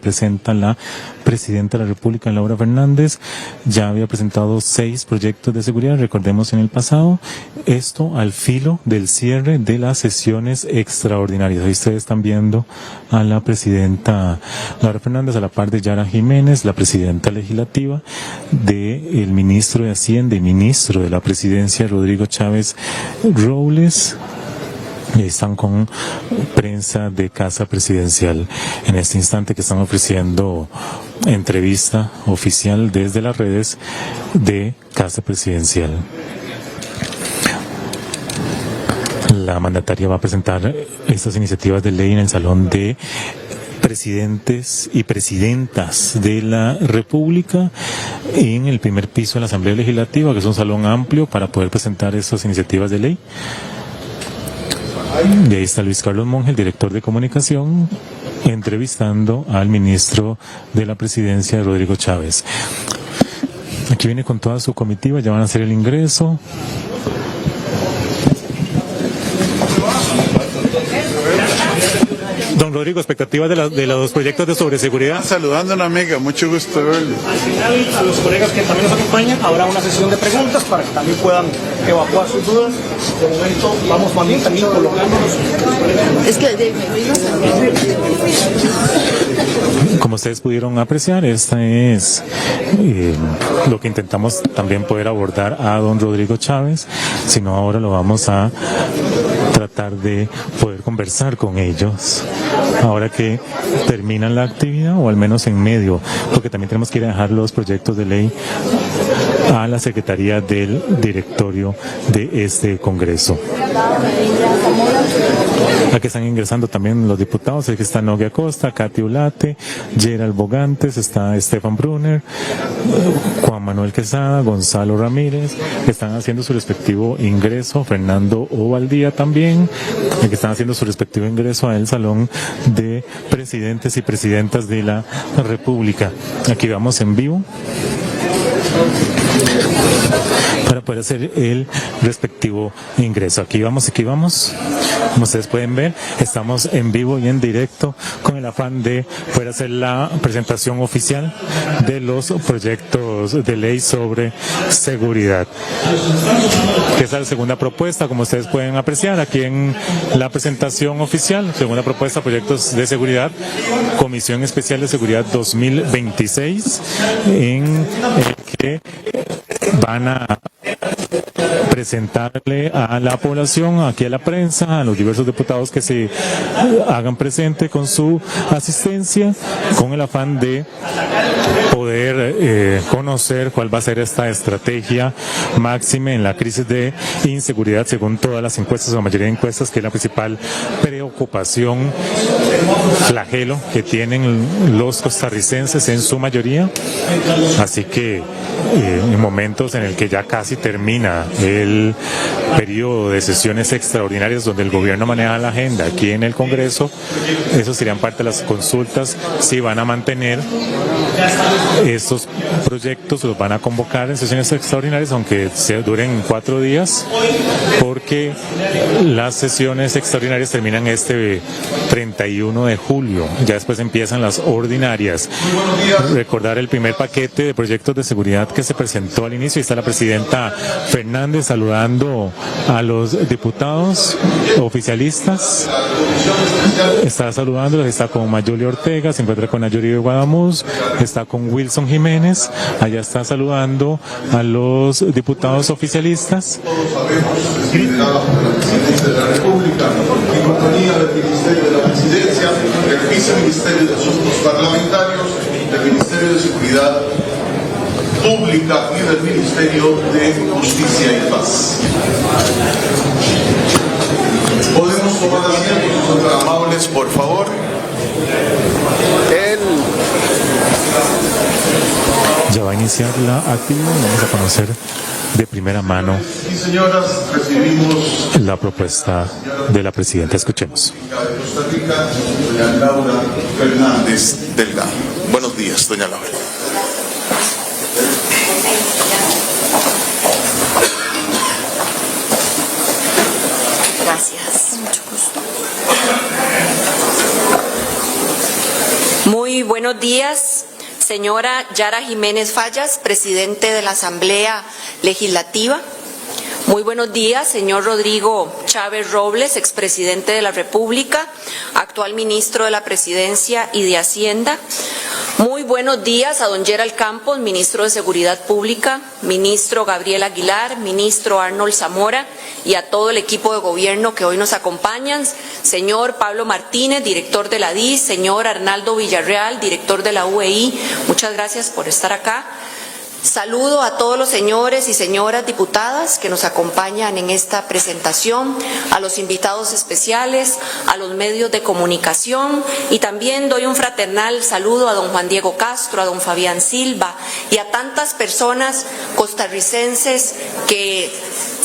presenta la Presidenta de la República, Laura Fernández. Ya había presentado 6 proyectos de seguridad, recordemos en el pasado, esto al filo del cierre de las sesiones extraordinarias. Ahí ustedes están viendo a la Presidenta Laura Fernández a la par de Yara Jiménez, la Presidenta Legislativa, del Ministro de Hacienda y Ministro de la Presidencia, Rodrigo Chávez Robles. Y están con prensa de Casa Presidencial en este instante, que están ofreciendo entrevista oficial desde las redes de Casa Presidencial. La mandataria va a presentar estas iniciativas de ley en el Salón de Presidentes y Presidentas de la República, en el primer piso de la Asamblea Legislativa, que es un salón amplio para poder presentar estas iniciativas de ley. Y ahí está Luis Carlos Monge, el director de comunicación, entrevistando al ministro de la Presidencia, Rodrigo Chávez. Aquí viene con toda su comitiva, ya van a hacer el ingreso. Don Rodrigo, expectativas de los proyectos de sobreseguridad. Saludando a una amiga, mucho gusto verlo. Al final, a los colegas que también nos acompañan, habrá una sesión de preguntas para que también puedan evacuar sus dudas. De momento, vamos más bien también colocándonos. Es que como ustedes pudieron apreciar, esta es lo que intentamos también poder abordar a don Rodrigo Chávez, sino ahora lo vamos a tratar de poder conversar con ellos ahora que terminan la actividad, o al menos en medio, porque también tenemos que ir a dejar los proyectos de ley a la Secretaría del Directorio de este Congreso. Aquí están ingresando también los diputados. Aquí está Nogue Acosta, Katy Ulate, Gerald Bogantes, está Estefan Brunner, Juan Manuel Quesada, Gonzalo Ramírez, que están haciendo su respectivo ingreso, Fernando Ovaldía también, que están haciendo su respectivo ingreso al Salón de Presidentes y Presidentas de la República. Aquí vamos en vivo para poder hacer el respectivo ingreso. Aquí vamos. Como ustedes pueden ver, estamos en vivo y en directo con el afán de poder hacer la presentación oficial de los proyectos de ley sobre seguridad. Esta es la segunda propuesta, como ustedes pueden apreciar aquí en la presentación oficial. Segunda propuesta, proyectos de seguridad, Comisión Especial de Seguridad 2026, en el que van a presentarle a la población, aquí a la prensa, a los diversos diputados que se hagan presente con su asistencia, con el afán de poder conocer cuál va a ser esta estrategia máxima en la crisis de inseguridad, según todas las encuestas, o la mayoría de encuestas, que es la principal preocupación, flagelo que tienen los costarricenses en su mayoría. Así que en momentos en el que ya casi termina el periodo de sesiones extraordinarias donde el gobierno maneja la agenda aquí en el Congreso, esos serían parte de las consultas. Si van a mantener estos proyectos, los van a convocar en sesiones extraordinarias, aunque se duren 4 días, porque las sesiones extraordinarias terminan este 31 de julio, ya después empiezan las ordinarias. Recordar el primer paquete de proyectos de seguridad que se presentó al inicio. Está la Presidenta Fernández saludando a los diputados oficialistas, está saludándolos, está con Mayuli Ortega, se encuentra con Ayuri de Guadamuz, está con Wilson Jiménez, allá está saludando a los diputados oficialistas. En compañía del Ministerio de la Presidencia, del Viceministerio de Asuntos Parlamentarios, del Ministerio de Seguridad Pública y del Ministerio de Justicia y Paz. ¿Podemos tomar asiento, si son tan amables, por favor? Ya va a iniciar la actividad, vamos a conocer de primera mano la propuesta de la Presidenta. Escuchemos. De Costa Rica, doña Laura Fernández Delgado. Buenos días, doña Laura. Gracias. Mucho gusto. Muy buenas Buenos días, señora Yara Jiménez Fallas, presidente de la Asamblea Legislativa. Muy buenos días, señor Rodrigo Chávez Robles, expresidente de la República, actual ministro de la Presidencia y de Hacienda. Muy buenos días a don Gerald Campos, ministro de Seguridad Pública, ministro Gabriel Aguilar, ministro Arnold Zamora y a todo el equipo de gobierno que hoy nos acompañan, señor Pablo Martínez, director de la DIS, señor Arnaldo Villarreal, director de la UEI, muchas gracias por estar acá. Saludo a todos los señores y señoras diputadas que nos acompañan en esta presentación, a los invitados especiales, a los medios de comunicación y también doy un fraternal saludo a don Juan Diego Castro, a don Fabián Silva y a tantas personas costarricenses que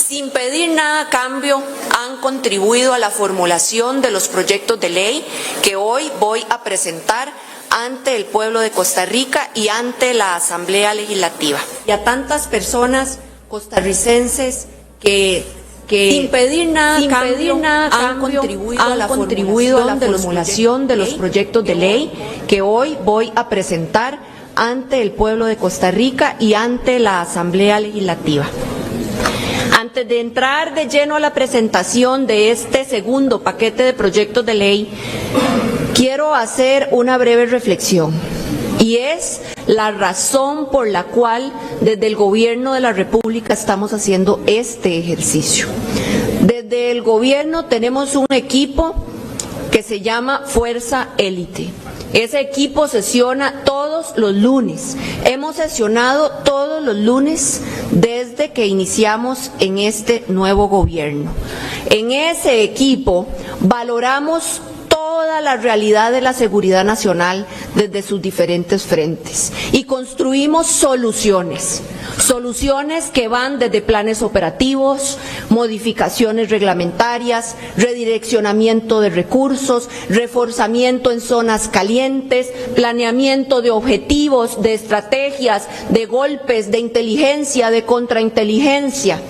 sin pedir nada a cambio han contribuido a la formulación de los proyectos de ley que hoy voy a presentar ante el pueblo de Costa Rica y ante la Asamblea Legislativa. Y a tantas personas costarricenses que sin pedir nada a cambio han contribuido a la formulación de los proyectos de ley que hoy voy a presentar ante el pueblo de Costa Rica y ante la Asamblea Legislativa. Antes de entrar de lleno a la presentación de este segundo paquete de proyectos de ley, quiero hacer una breve reflexión, y es la razón por la cual desde el Gobierno de la República estamos haciendo este ejercicio. Desde el Gobierno tenemos un equipo que se llama Fuerza Élite. Ese equipo sesiona todos los lunes. Hemos sesionado todos los lunes desde que iniciamos en este nuevo gobierno. En ese equipo valoramos toda la realidad de la seguridad nacional desde sus diferentes frentes y construimos soluciones que van desde planes operativos, modificaciones reglamentarias, redireccionamiento de recursos, reforzamiento en zonas calientes, planeamiento de objetivos, de estrategias, de golpes, de inteligencia, de contrainteligencia.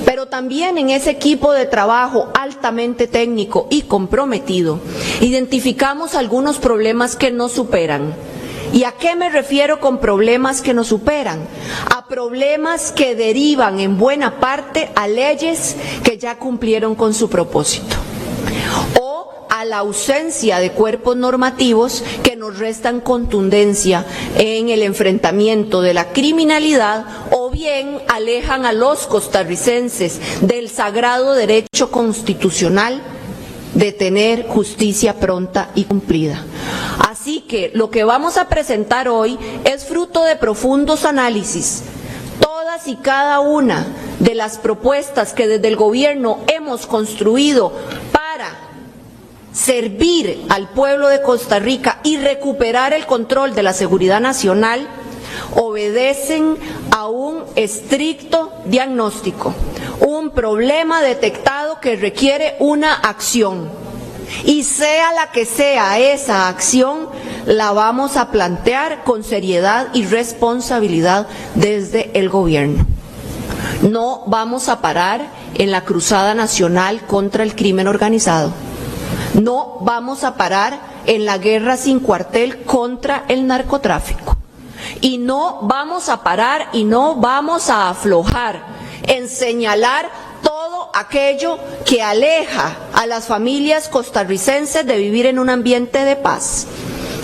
Pero también en ese equipo de trabajo altamente técnico y comprometido, identificamos algunos problemas que nos superan. ¿Y a qué me refiero con problemas que nos superan? A problemas que derivan en buena parte a leyes que ya cumplieron con su propósito, o a la ausencia de cuerpos normativos que nos restan contundencia en el enfrentamiento de la criminalidad o bien alejan a los costarricenses del sagrado derecho constitucional de tener justicia pronta y cumplida. Así que lo que vamos a presentar hoy es fruto de profundos análisis. Todas y cada una de las propuestas que desde el gobierno hemos construido para servir al pueblo de Costa Rica y recuperar el control de la seguridad nacional obedecen a un estricto diagnóstico, un problema detectado que requiere una acción. Y sea la que sea esa acción, la vamos a plantear con seriedad y responsabilidad desde el gobierno. No vamos a parar en la cruzada nacional contra el crimen organizado. No vamos a parar en la guerra sin cuartel contra el narcotráfico. Y no vamos a parar y no vamos a aflojar en señalar todo aquello que aleja a las familias costarricenses de vivir en un ambiente de paz,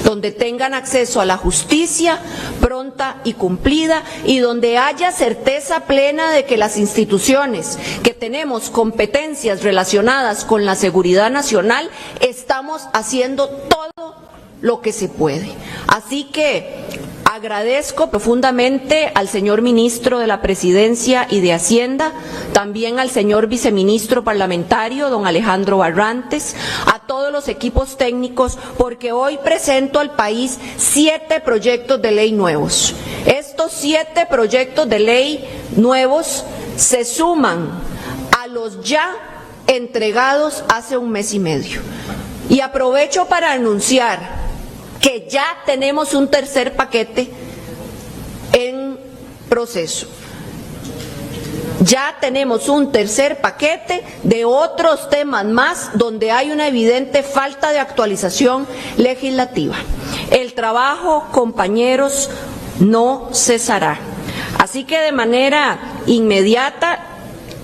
donde tengan acceso a la justicia pronta y cumplida y donde haya certeza plena de que las instituciones que tenemos competencias relacionadas con la seguridad nacional estamos haciendo todo lo que se puede. Así que agradezco profundamente al señor ministro de la Presidencia y de Hacienda, también al señor viceministro parlamentario, don Alejandro Barrantes, a todos los equipos técnicos, porque hoy presento al país 7 proyectos de ley nuevos. Estos 7 proyectos de ley nuevos se suman a los ya entregados hace un mes y medio. Y aprovecho para anunciar que ya tenemos un tercer paquete en proceso. ya tenemos un tercer paquete de otros temas más donde hay una evidente falta de actualización legislativa. El trabajo, compañeros, no cesará. Así que de manera inmediata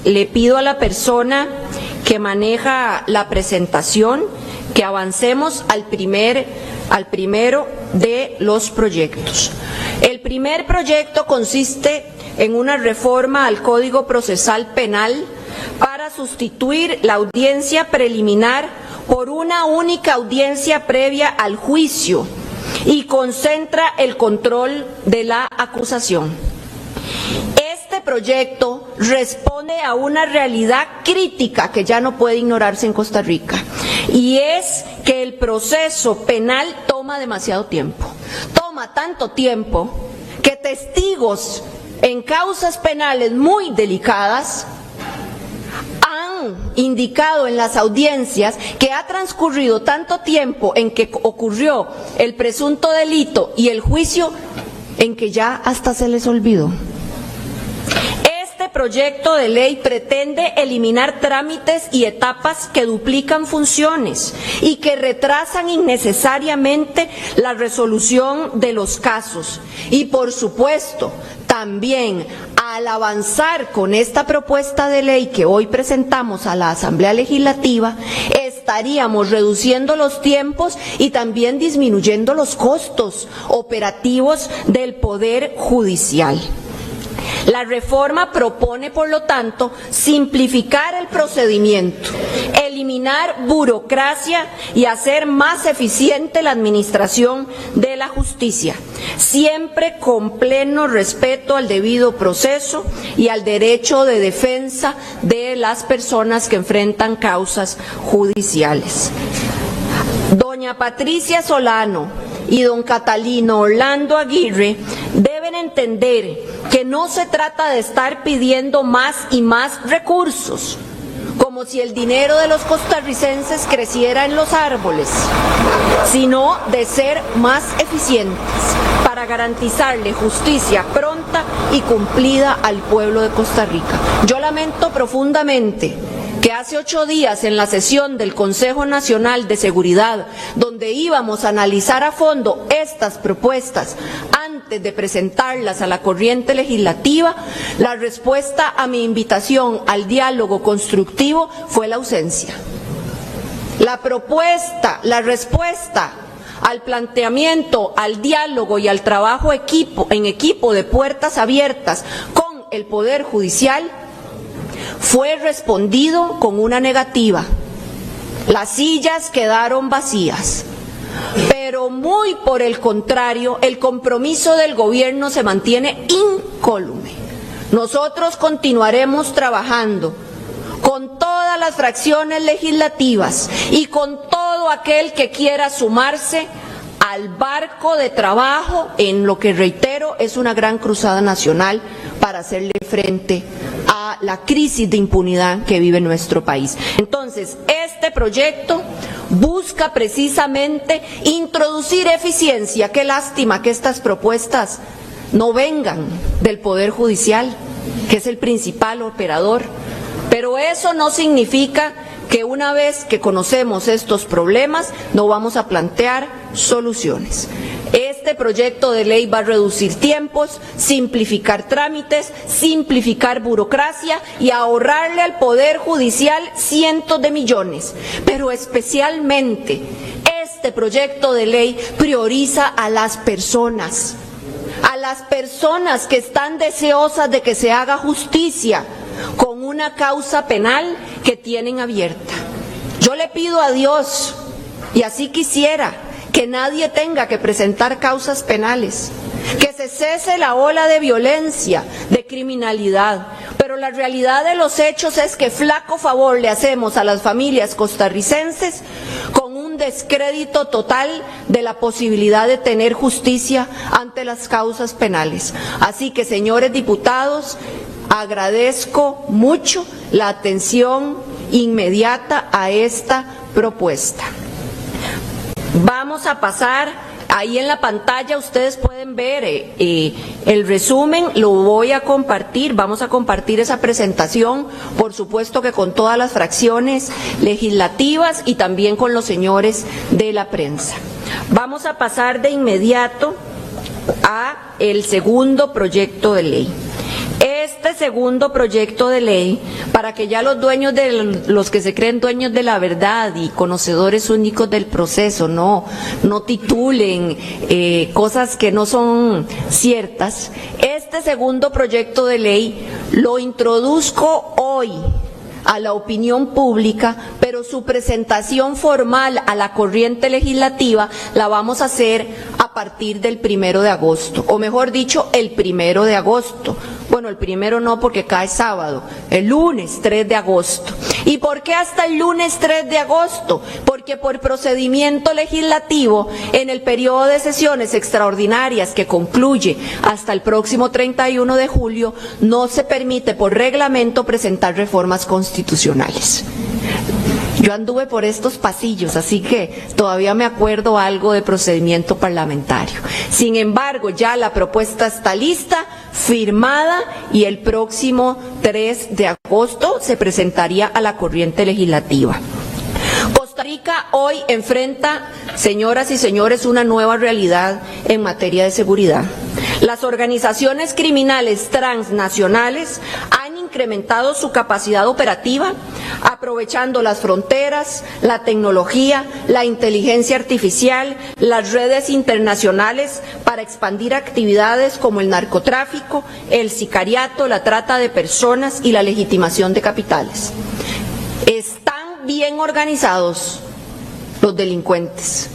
le pido a la persona que maneja la presentación que avancemos al primero de los proyectos. El primer proyecto consiste en una reforma al Código Procesal Penal para sustituir la audiencia preliminar por una única audiencia previa al juicio y concentra el control de la acusación. Este proyecto responde a una realidad crítica que ya no puede ignorarse en Costa Rica, y es que el proceso penal toma demasiado tiempo. Toma tanto tiempo que testigos en causas penales muy delicadas han indicado en las audiencias que ha transcurrido tanto tiempo en que ocurrió el presunto delito y el juicio en que ya hasta se les olvidó. Este proyecto de ley pretende eliminar trámites y etapas que duplican funciones y que retrasan innecesariamente la resolución de los casos. Y por supuesto, también al avanzar con esta propuesta de ley que hoy presentamos a la Asamblea Legislativa, estaríamos reduciendo los tiempos y también disminuyendo los costos operativos del Poder Judicial. La reforma propone, por lo tanto, simplificar el procedimiento, eliminar burocracia y hacer más eficiente la administración de la justicia, siempre con pleno respeto al debido proceso y al derecho de defensa de las personas que enfrentan causas judiciales. Doña Patricia Solano y don Catalino Orlando Aguirre deben entender que no se trata de estar pidiendo más y más recursos, como si el dinero de los costarricenses creciera en los árboles, sino de ser más eficientes para garantizarle justicia pronta y cumplida al pueblo de Costa Rica. Yo lamento profundamente que hace 8 días en la sesión del Consejo Nacional de Seguridad, donde íbamos a analizar a fondo estas propuestas antes de presentarlas a la corriente legislativa, la respuesta a mi invitación al diálogo constructivo fue la ausencia. La respuesta al planteamiento, al diálogo y al trabajo en equipo de puertas abiertas con el Poder Judicial fue respondido con una negativa. Las sillas quedaron vacías, pero muy por el contrario, el compromiso del gobierno se mantiene incólume. Nosotros continuaremos trabajando con todas las fracciones legislativas y con todo aquel que quiera sumarse al barco de trabajo en lo que, reitero, es una gran cruzada nacional para hacerle frente a la crisis de impunidad que vive nuestro país. Entonces, este proyecto busca precisamente introducir eficiencia. Qué lástima que estas propuestas no vengan del Poder Judicial, que es el principal operador, pero eso no significa que una vez que conocemos estos problemas no vamos a plantear soluciones. Este proyecto de ley va a reducir tiempos, simplificar trámites, simplificar burocracia y ahorrarle al Poder Judicial cientos de millones. Pero especialmente este proyecto de ley prioriza a las personas que están deseosas de que se haga justicia con una causa penal que tienen abierta. Yo le pido a Dios, y así quisiera, que nadie tenga que presentar causas penales, que se cese la ola de violencia, de criminalidad, pero la realidad de los hechos es que flaco favor le hacemos a las familias costarricenses con un descrédito total de la posibilidad de tener justicia ante las causas penales. Así que, señores diputados, agradezco mucho la atención inmediata a esta propuesta. Vamos a pasar Ahí en la pantalla ustedes pueden ver el resumen, lo voy a compartir, vamos a compartir esa presentación, por supuesto que con todas las fracciones legislativas y también con los señores de la prensa. Vamos a pasar de inmediato a el segundo proyecto de ley. Este segundo proyecto de ley, para que ya los que se creen dueños de la verdad y conocedores únicos del proceso no titulen cosas que no son ciertas, este segundo proyecto de ley lo introduzco hoy a la opinión pública, pero su presentación formal a la corriente legislativa la vamos a hacer a partir del 1 de agosto, o mejor dicho, el 1 de agosto. Bueno, el 1 no, porque cae sábado, el lunes 3 de agosto. ¿Y por qué hasta el lunes 3 de agosto? Porque por procedimiento legislativo, en el periodo de sesiones extraordinarias que concluye hasta el próximo 31 de julio, no se permite por reglamento presentar reformas constitucionales. Yo anduve por estos pasillos, así que todavía me acuerdo algo de procedimiento parlamentario. Sin embargo, ya la propuesta está lista, firmada, y el próximo 3 de agosto se presentaría a la corriente legislativa. Costa Rica hoy enfrenta, señoras y señores, una nueva realidad en materia de seguridad. Las organizaciones criminales transnacionales han incrementado su capacidad operativa, aprovechando las fronteras, la tecnología, la inteligencia artificial, las redes internacionales para expandir actividades como el narcotráfico, el sicariato, la trata de personas y la legitimación de capitales. Están bien organizados los delincuentes,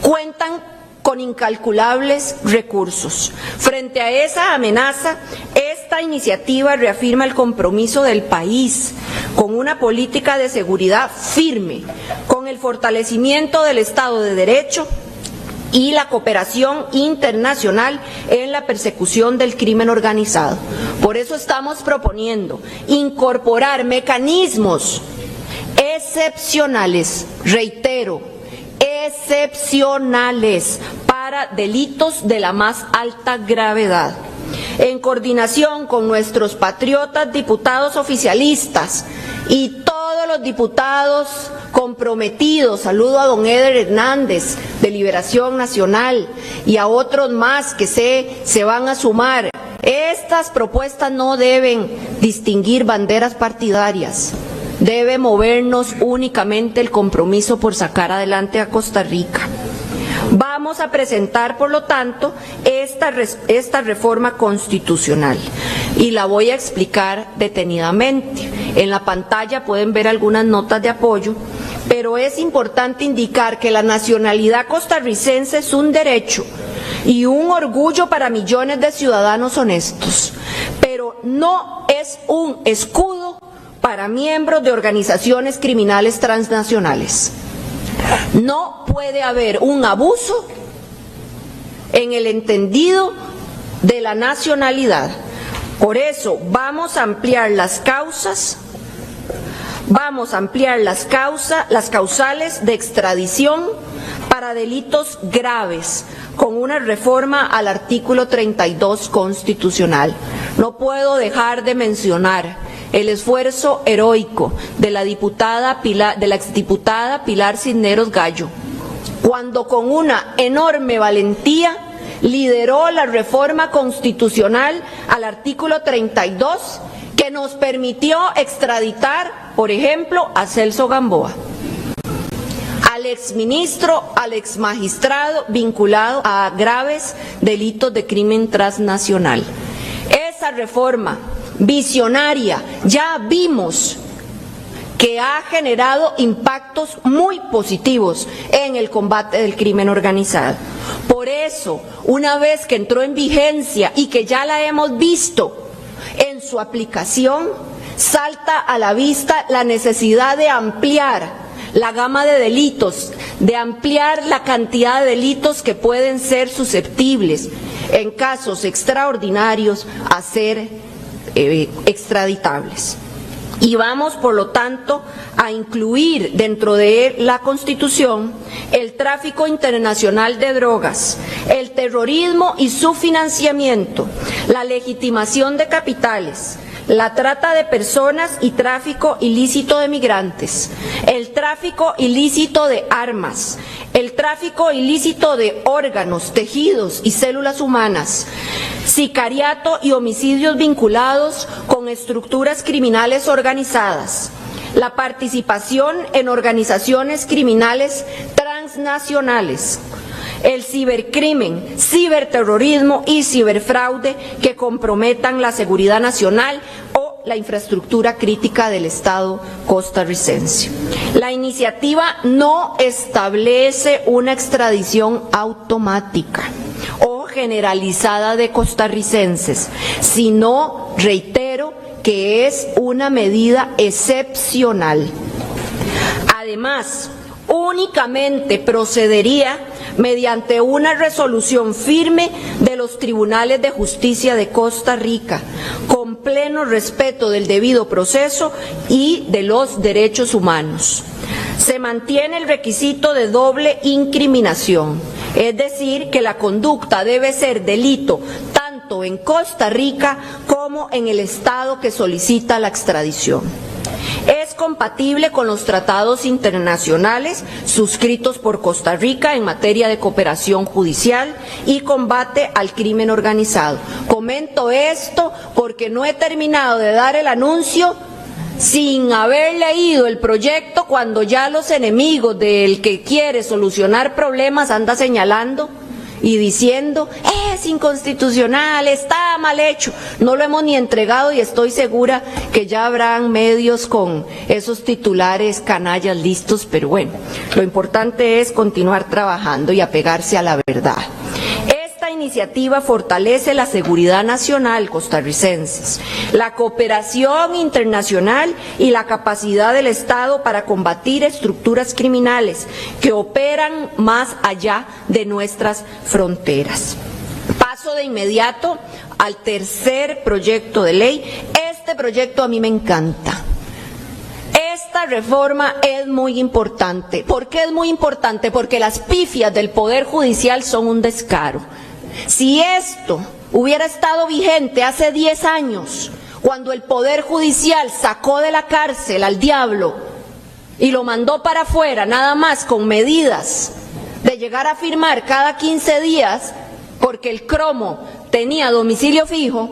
cuentan con incalculables recursos. Frente a esa amenaza, esta iniciativa reafirma el compromiso del país con una política de seguridad firme, con el fortalecimiento del Estado de Derecho y la cooperación internacional en la persecución del crimen organizado. Por eso estamos proponiendo incorporar mecanismos excepcionales, reitero, excepcionales para delitos de la más alta gravedad. En coordinación con nuestros patriotas diputados oficialistas y todos los diputados comprometidos, saludo a don Eder Hernández de Liberación Nacional y a otros más que se van a sumar, estas propuestas no deben distinguir banderas partidarias. Debe movernos únicamente el compromiso por sacar adelante a Costa Rica. Vamos a presentar, por lo tanto, esta reforma constitucional y la voy a explicar detenidamente. En la pantalla pueden ver algunas notas de apoyo, pero es importante indicar que la nacionalidad costarricense es un derecho y un orgullo para millones de ciudadanos honestos, pero no es un escudo para miembros de organizaciones criminales transnacionales. No puede haber un abuso en el entendido de la nacionalidad. Por eso vamos a ampliar las causas, las causales de extradición para delitos graves, con una reforma al artículo 32 constitucional. No puedo dejar de mencionar el esfuerzo heroico de la exdiputada Pilar Cisneros Gallo, cuando con una enorme valentía lideró la reforma constitucional al artículo 32 que nos permitió extraditar, por ejemplo, a Celso Gamboa, al exministro, al exmagistrado vinculado a graves delitos de crimen transnacional. Esa reforma visionaria, ya vimos que ha generado impactos muy positivos en el combate del crimen organizado. Por eso, una vez que entró en vigencia y que ya la hemos visto en su aplicación, salta a la vista la necesidad de ampliar la gama de delitos, de ampliar la cantidad de delitos que pueden ser susceptibles, en casos extraordinarios, a ser extraditables. Y vamos, por lo tanto, a incluir dentro de la Constitución el tráfico internacional de drogas, el terrorismo y su financiamiento, la legitimación de capitales, la trata de personas y tráfico ilícito de migrantes, el tráfico ilícito de armas, el tráfico ilícito de órganos, tejidos y células humanas, sicariato y homicidios vinculados con estructuras criminales organizadas, la participación en organizaciones criminales transnacionales, el cibercrimen, ciberterrorismo y ciberfraude que comprometan la seguridad nacional o la infraestructura crítica del Estado costarricense. La iniciativa no establece una extradición automática o generalizada de costarricenses, sino, reitero, que es una medida excepcional. Además, únicamente procedería mediante una resolución firme de los tribunales de justicia de Costa Rica, con pleno respeto del debido proceso y de los derechos humanos. Se mantiene el requisito de doble incriminación, es decir, que la conducta debe ser delito tanto en Costa Rica como en el Estado que solicita la extradición. Es compatible con los tratados internacionales suscritos por Costa Rica en materia de cooperación judicial y combate al crimen organizado. Comento esto porque no he terminado de dar el anuncio sin haber leído el proyecto, cuando ya los enemigos del que quiere solucionar problemas anda señalando y diciendo es inconstitucional, está mal hecho. No lo hemos ni entregado y estoy segura que ya habrán medios con esos titulares canallas listos, pero bueno, lo importante es continuar trabajando y apegarse a la verdad. Esta iniciativa fortalece la seguridad nacional costarricenses, la cooperación internacional y la capacidad del Estado para combatir estructuras criminales que operan más allá de nuestras fronteras. Paso de inmediato al tercer proyecto de ley. Este proyecto a mí me encanta. Esta reforma es muy importante. ¿Por qué es muy importante? Porque las pifias del Poder Judicial son un descaro. Si esto hubiera estado vigente hace 10 años, cuando el Poder Judicial sacó de la cárcel al diablo y lo mandó para afuera, nada más con medidas de llegar a firmar cada 15 días, porque el cromo tenía domicilio fijo,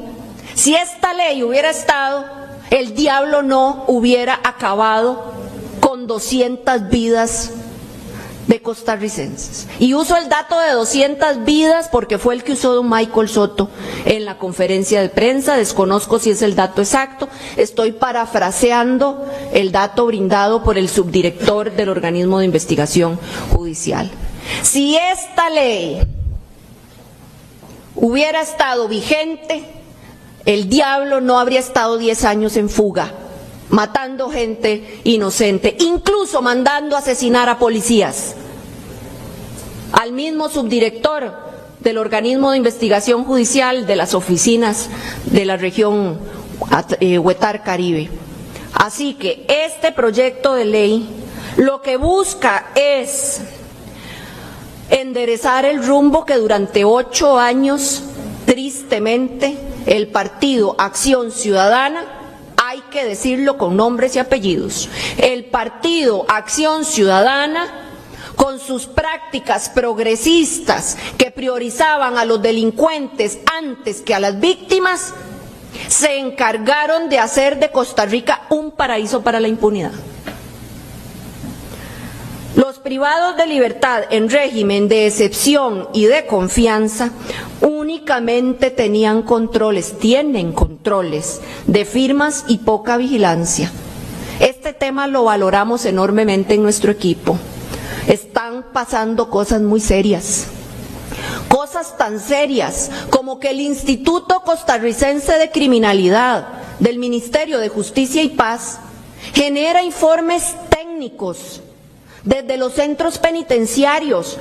si esta ley hubiera estado, el diablo no hubiera acabado con 200 vidas de costarricenses. Y uso el dato de 200 vidas porque fue el que usó don Michael Soto en la conferencia de prensa. Desconozco si es el dato exacto, estoy parafraseando el dato brindado por el subdirector del organismo de investigación judicial. Si esta ley hubiera estado vigente, el diablo no habría estado 10 años en fuga, matando gente inocente, incluso mandando a asesinar a policías. Al mismo subdirector del organismo de investigación judicial de las oficinas de la región Huetar Caribe. Así que este proyecto de ley lo que busca es enderezar el rumbo que durante 8 años, tristemente, el partido Acción Ciudadana, hay que decirlo con nombres y apellidos, el partido Acción Ciudadana, con sus prácticas progresistas que priorizaban a los delincuentes antes que a las víctimas, se encargaron de hacer de Costa Rica un paraíso para la impunidad. Los privados de libertad en régimen de excepción y de confianza únicamente tenían controles, tienen controles de firmas y poca vigilancia. Este tema lo valoramos enormemente en nuestro equipo. Están pasando cosas muy serias. Cosas tan serias como que el Instituto Costarricense de Criminalidad del Ministerio de Justicia y Paz genera informes técnicos desde los centros penitenciarios,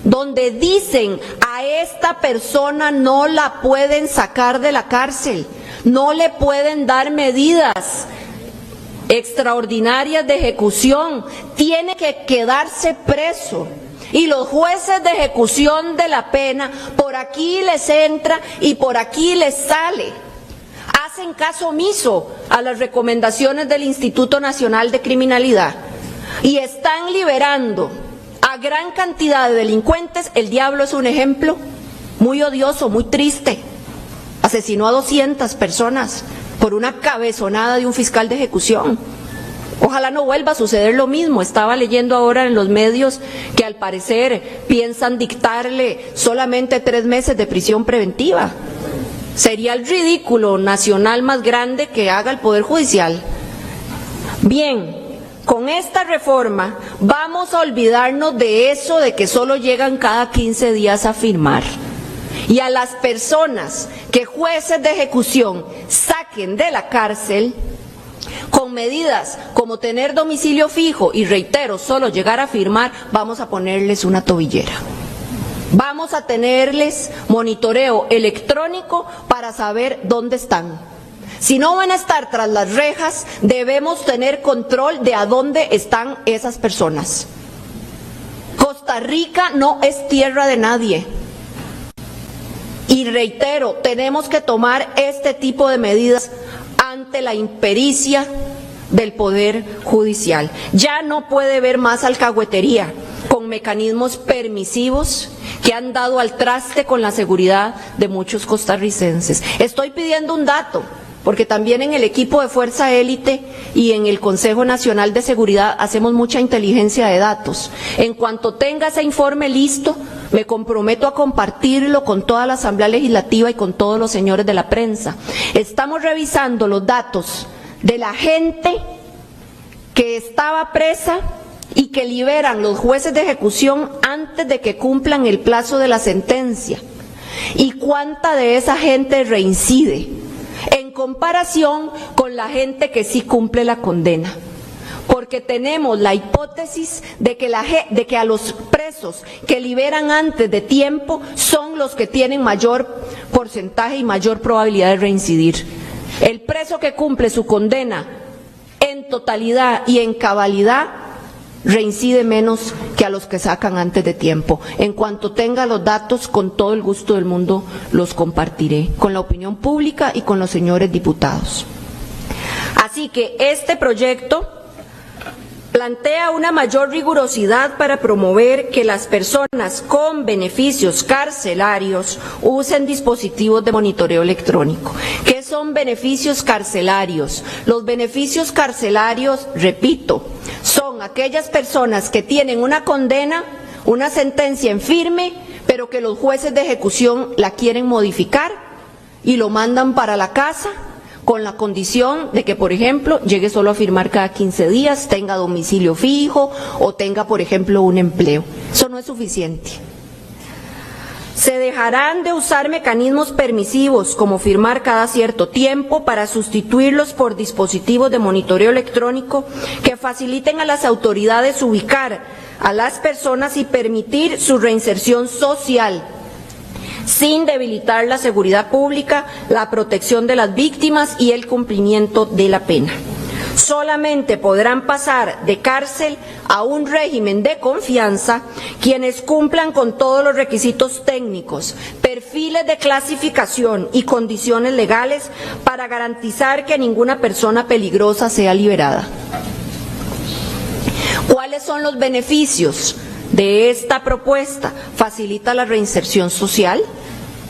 donde dicen a esta persona no la pueden sacar de la cárcel, no le pueden dar medidas extraordinarias de ejecución, tiene que quedarse preso. Y los jueces de ejecución de la pena, por aquí les entra y por aquí les sale. Hacen caso omiso a las recomendaciones del Instituto Nacional de Criminalidad y están liberando a gran cantidad de delincuentes. El Diablo es un ejemplo muy odioso, muy triste. Asesinó a 200 personas por una cabezonada de un fiscal de ejecución. Ojalá no vuelva a suceder lo mismo. Estaba leyendo ahora en los medios que al parecer piensan dictarle solamente 3 meses de prisión preventiva. Sería el ridículo nacional más grande que haga el Poder Judicial. Bien, con esta reforma vamos a olvidarnos de eso de que solo llegan cada 15 días a firmar. Y a las personas que jueces de ejecución saquen de la cárcel con medidas como tener domicilio fijo y, reitero, solo llegar a firmar, vamos a ponerles una tobillera. Vamos a tenerles monitoreo electrónico para saber dónde están. Si no van a estar tras las rejas, debemos tener control de a dónde están esas personas. Costa Rica no es tierra de nadie. Y reitero, tenemos que tomar este tipo de medidas ante la impericia del Poder Judicial. Ya no puede haber más alcahuetería con mecanismos permisivos que han dado al traste con la seguridad de muchos costarricenses. Estoy pidiendo un dato, porque también en el equipo de Fuerza Élite y en el Consejo Nacional de Seguridad hacemos mucha inteligencia de datos. En cuanto tenga ese informe listo, me comprometo a compartirlo con toda la Asamblea Legislativa y con todos los señores de la prensa. Estamos revisando los datos de la gente que estaba presa y que liberan los jueces de ejecución antes de que cumplan el plazo de la sentencia. ¿Y cuánta de esa gente reincide? En comparación con la gente que sí cumple la condena. Porque tenemos la hipótesis de que a los presos que liberan antes de tiempo son los que tienen mayor porcentaje y mayor probabilidad de reincidir. El preso que cumple su condena en totalidad y en cabalidad reincide menos que a los que sacan antes de tiempo. En cuanto tenga los datos, con todo el gusto del mundo los compartiré con la opinión pública y con los señores diputados. Así que este proyecto plantea una mayor rigurosidad para promover que las personas con beneficios carcelarios usen dispositivos de monitoreo electrónico. ¿Qué son beneficios carcelarios? Los beneficios carcelarios, repito, son aquellas personas que tienen una condena, una sentencia en firme, pero que los jueces de ejecución la quieren modificar y lo mandan para la casa, con la condición de que, por ejemplo, llegue solo a firmar cada 15 días, tenga domicilio fijo o tenga, por ejemplo, un empleo. Eso no es suficiente. Se dejarán de usar mecanismos permisivos como firmar cada cierto tiempo para sustituirlos por dispositivos de monitoreo electrónico que faciliten a las autoridades ubicar a las personas y permitir su reinserción social, sin debilitar la seguridad pública, la protección de las víctimas y el cumplimiento de la pena. Solamente podrán pasar de cárcel a un régimen de confianza quienes cumplan con todos los requisitos técnicos, perfiles de clasificación y condiciones legales para garantizar que ninguna persona peligrosa sea liberada. ¿Cuáles son los beneficios de esta propuesta? Facilita la reinserción social.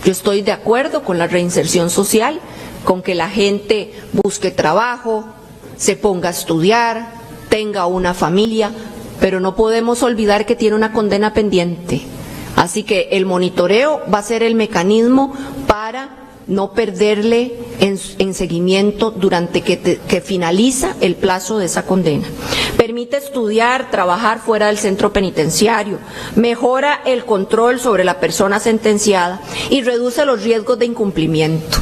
Yo estoy de acuerdo con la reinserción social, con que la gente busque trabajo, se ponga a estudiar, tenga una familia, pero no podemos olvidar que tiene una condena pendiente. Así que el monitoreo va a ser el mecanismo para no perderle en seguimiento durante que finaliza el plazo de esa condena. Permite estudiar, trabajar fuera del centro penitenciario, mejora el control sobre la persona sentenciada y reduce los riesgos de incumplimiento.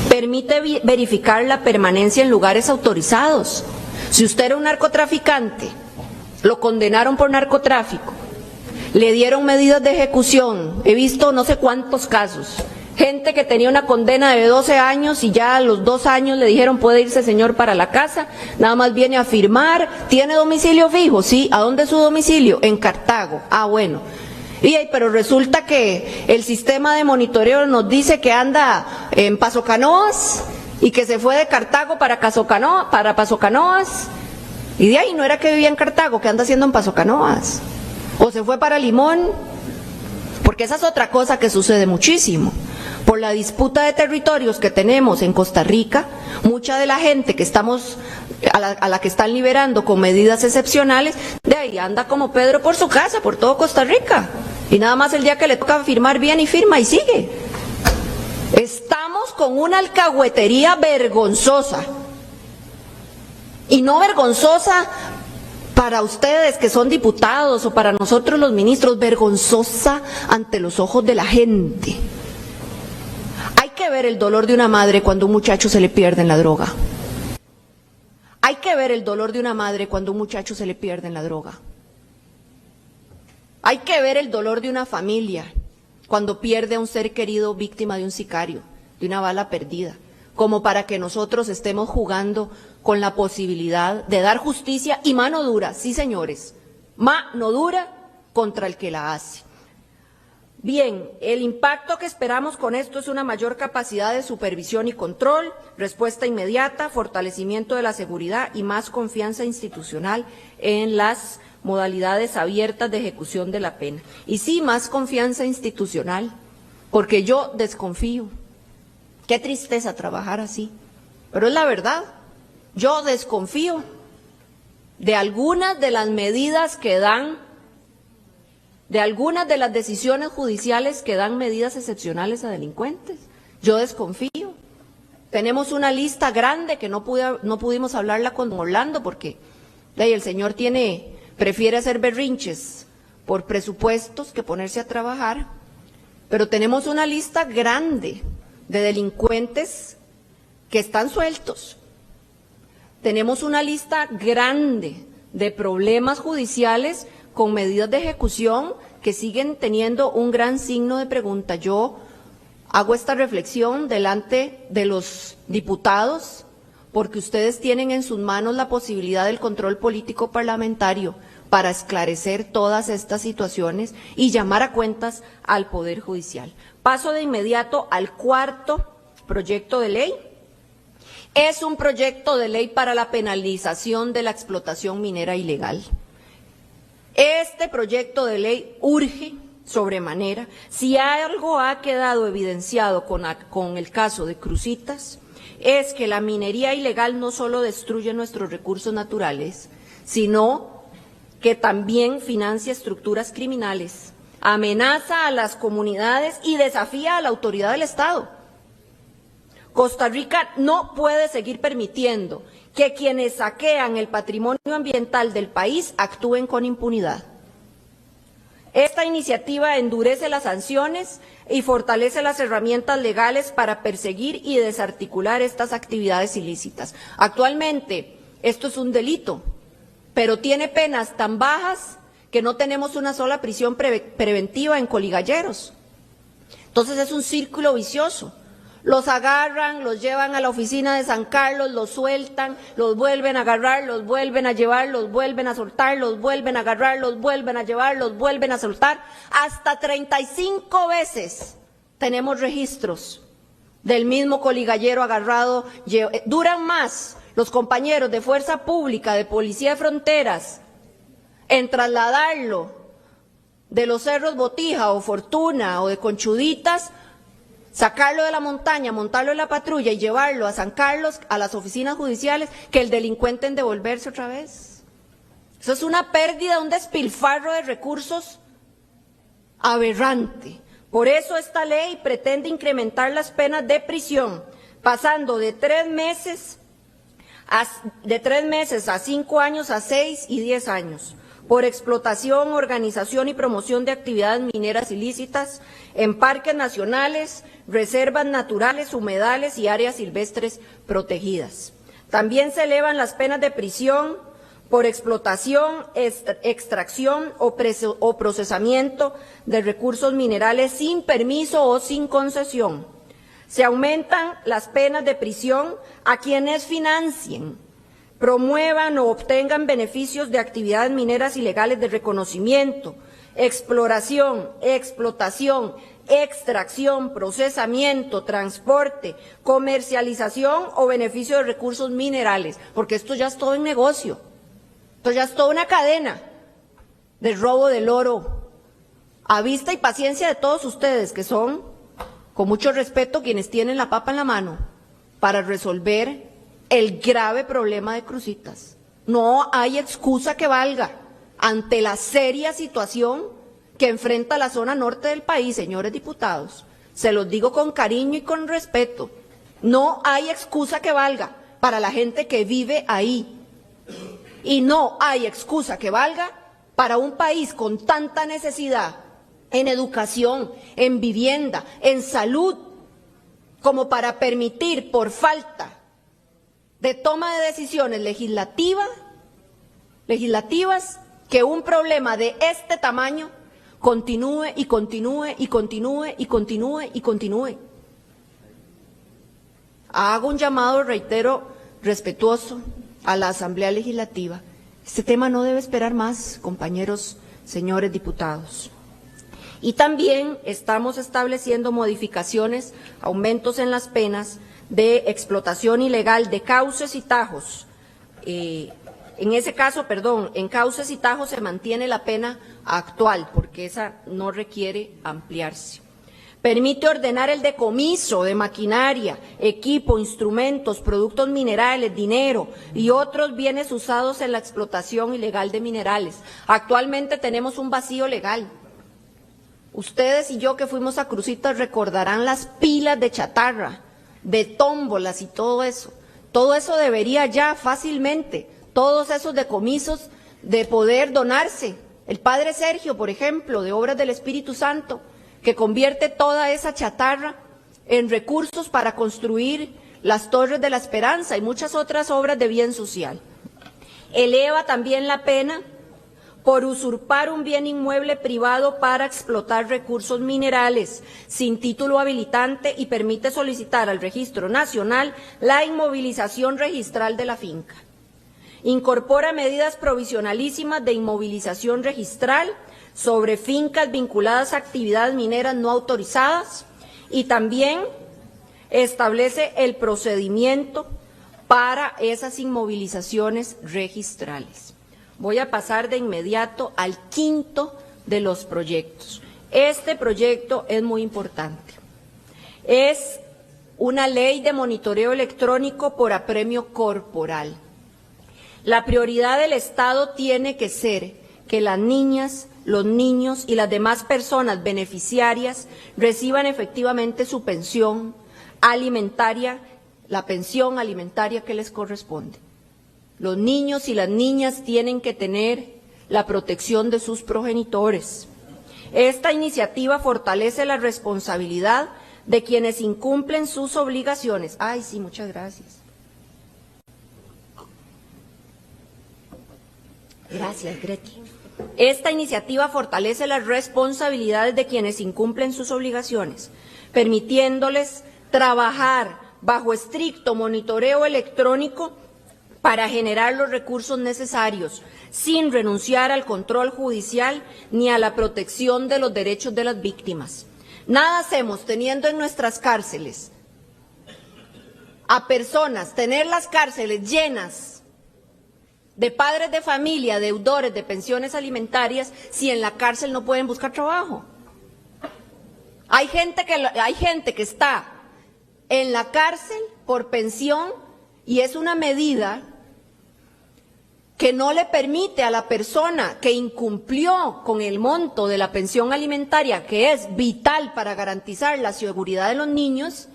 Permite verificar la permanencia en lugares autorizados. Si usted era un narcotraficante, lo condenaron por narcotráfico, le dieron medidas de ejecución, he visto no sé cuántos casos, gente que tenía una condena de 12 años y ya a los 2 años le dijeron puede irse señor para la casa, nada más viene a firmar, ¿tiene domicilio fijo? Sí, ¿a dónde es su domicilio? En Cartago. Ah, bueno. Pero resulta que el sistema de monitoreo nos dice que anda en Paso Canoas y que se fue de Cartago para Paso Canoas, y de ahí no era que vivía en Cartago, que anda haciendo en Paso Canoas, o se fue para Limón, porque esa es otra cosa que sucede muchísimo. Por la disputa de territorios que tenemos en Costa Rica, mucha de la gente que estamos, a la que están liberando con medidas excepcionales, de ahí anda como Pedro por su casa, por todo Costa Rica, y nada más el día que le toca firmar bien y firma y sigue. Estamos con una alcahuetería vergonzosa, y no vergonzosa para ustedes que son diputados o para nosotros los ministros, vergonzosa ante los ojos de la gente. Hay que ver el dolor de una madre cuando un muchacho se le pierde en la droga. Hay que ver el dolor de una madre cuando un muchacho se le pierde en la droga. Hay que ver el dolor de una familia cuando pierde a un ser querido víctima de un sicario, de una bala perdida, como para que nosotros estemos jugando con la posibilidad de dar justicia y mano dura, sí señores, mano dura contra el que la hace. Bien, el impacto que esperamos con esto es una mayor capacidad de supervisión y control, respuesta inmediata, fortalecimiento de la seguridad y más confianza institucional en las modalidades abiertas de ejecución de la pena. Y sí, más confianza institucional, porque yo desconfío. Qué tristeza trabajar así, pero es la verdad. Yo desconfío de algunas de las medidas que dan, de algunas de las decisiones judiciales que dan medidas excepcionales a delincuentes. Yo desconfío. Tenemos una lista grande que no pudimos hablarla con Orlando porque el señor prefiere hacer berrinches por presupuestos que ponerse a trabajar, pero tenemos una lista grande de delincuentes que están sueltos. Tenemos una lista grande de problemas judiciales con medidas de ejecución que siguen teniendo un gran signo de pregunta. Yo hago esta reflexión delante de los diputados porque ustedes tienen en sus manos la posibilidad del control político parlamentario para esclarecer todas estas situaciones y llamar a cuentas al Poder Judicial. Paso de inmediato al cuarto proyecto de ley. Es un proyecto de ley para la penalización de la explotación minera ilegal. Este proyecto de ley urge sobremanera. Si algo ha quedado evidenciado con el caso de Cruzitas, es que la minería ilegal no solo destruye nuestros recursos naturales, sino que también financia estructuras criminales, amenaza a las comunidades y desafía a la autoridad del Estado. Costa Rica no puede seguir permitiendo que quienes saquean el patrimonio ambiental del país actúen con impunidad. Esta iniciativa endurece las sanciones y fortalece las herramientas legales para perseguir y desarticular estas actividades ilícitas. Actualmente, esto es un delito, pero tiene penas tan bajas que no tenemos una sola prisión preventiva en coligalleros. Entonces es un círculo vicioso. Los agarran, los llevan a la oficina de San Carlos, los sueltan, los vuelven a agarrar, los vuelven a llevar, los vuelven a soltar, los vuelven a agarrar, los vuelven a llevar, los vuelven a soltar. Hasta 35 veces tenemos registros del mismo coligallero agarrado. Duran más los compañeros de Fuerza Pública, de Policía de Fronteras, en trasladarlo de los Cerros Botija o Fortuna o de Conchuditas, sacarlo de la montaña, montarlo en la patrulla y llevarlo a San Carlos, a las oficinas judiciales, que el delincuente en devolverse otra vez. Eso es una pérdida, un despilfarro de recursos aberrante. Por eso esta ley pretende incrementar las penas de prisión, pasando de 3 meses a 5 años a 6 y 10 años, por explotación, organización y promoción de actividades mineras ilícitas en parques nacionales, reservas naturales, humedales y áreas silvestres protegidas. También se elevan las penas de prisión por explotación, extracción o procesamiento de recursos minerales sin permiso o sin concesión. Se aumentan las penas de prisión a quienes financien, promuevan o obtengan beneficios de actividades mineras ilegales de reconocimiento, exploración, explotación, extracción, procesamiento, transporte, comercialización o beneficio de recursos minerales, porque esto ya es todo en negocio, esto ya es toda una cadena de robo del oro, a vista y paciencia de todos ustedes, que son, con mucho respeto, quienes tienen la papa en la mano para resolver el grave problema de Cruzitas. No hay excusa que valga ante la seria situación que enfrenta la zona norte del país, señores diputados. Se los digo con cariño y con respeto. No hay excusa que valga para la gente que vive ahí. Y no hay excusa que valga para un país con tanta necesidad en educación, en vivienda, en salud, como para permitir por falta de toma de decisiones legislativas, que un problema de este tamaño continúe y continúe y continúe y continúe y continúe. Hago un llamado, reitero, respetuoso a la Asamblea Legislativa. Este tema no debe esperar más, compañeros, señores diputados. Y también estamos estableciendo modificaciones, aumentos en las penas de explotación ilegal de cauces y tajos. En ese caso, en cauces y tajos se mantiene la pena actual, porque esa no requiere ampliarse. Permite ordenar el decomiso de maquinaria, equipo, instrumentos, productos minerales, dinero y otros bienes usados en la explotación ilegal de minerales. Actualmente tenemos un vacío legal. Ustedes y yo que fuimos a Cruzitas recordarán las pilas de chatarra, de tómbolas y todo eso. Todo eso debería ya fácilmente, todos esos decomisos, de poder donarse. El Padre Sergio, por ejemplo, de Obras del Espíritu Santo, que convierte toda esa chatarra en recursos para construir las Torres de la Esperanza y muchas otras obras de bien social. Eleva también la pena por usurpar un bien inmueble privado para explotar recursos minerales sin título habilitante y permite solicitar al Registro Nacional la inmovilización registral de la finca. Incorpora medidas provisionalísimas de inmovilización registral sobre fincas vinculadas a actividades mineras no autorizadas y también establece el procedimiento para esas inmovilizaciones registrales. Voy a pasar de inmediato al quinto de los proyectos. Este proyecto es muy importante. Es una ley de monitoreo electrónico por apremio corporal. La prioridad del Estado tiene que ser que las niñas, los niños y las demás personas beneficiarias reciban efectivamente su pensión alimentaria, la pensión alimentaria que les corresponde. Los niños y las niñas tienen que tener la protección de sus progenitores. Esta iniciativa fortalece la responsabilidad de quienes incumplen sus obligaciones. Ay, sí, muchas gracias. Gracias, Greti. Esta iniciativa fortalece las responsabilidades de quienes incumplen sus obligaciones, permitiéndoles trabajar bajo estricto monitoreo electrónico para generar los recursos necesarios, sin renunciar al control judicial ni a la protección de los derechos de las víctimas. Nada hacemos teniendo en nuestras cárceles a personas, tener las cárceles llenas de padres de familia, deudores de pensiones alimentarias, si en la cárcel no pueden buscar trabajo. Hay gente que está en la cárcel por pensión y es una medida que no le permite a la persona que incumplió con el monto de la pensión alimentaria, que es vital para garantizar la seguridad de los niños,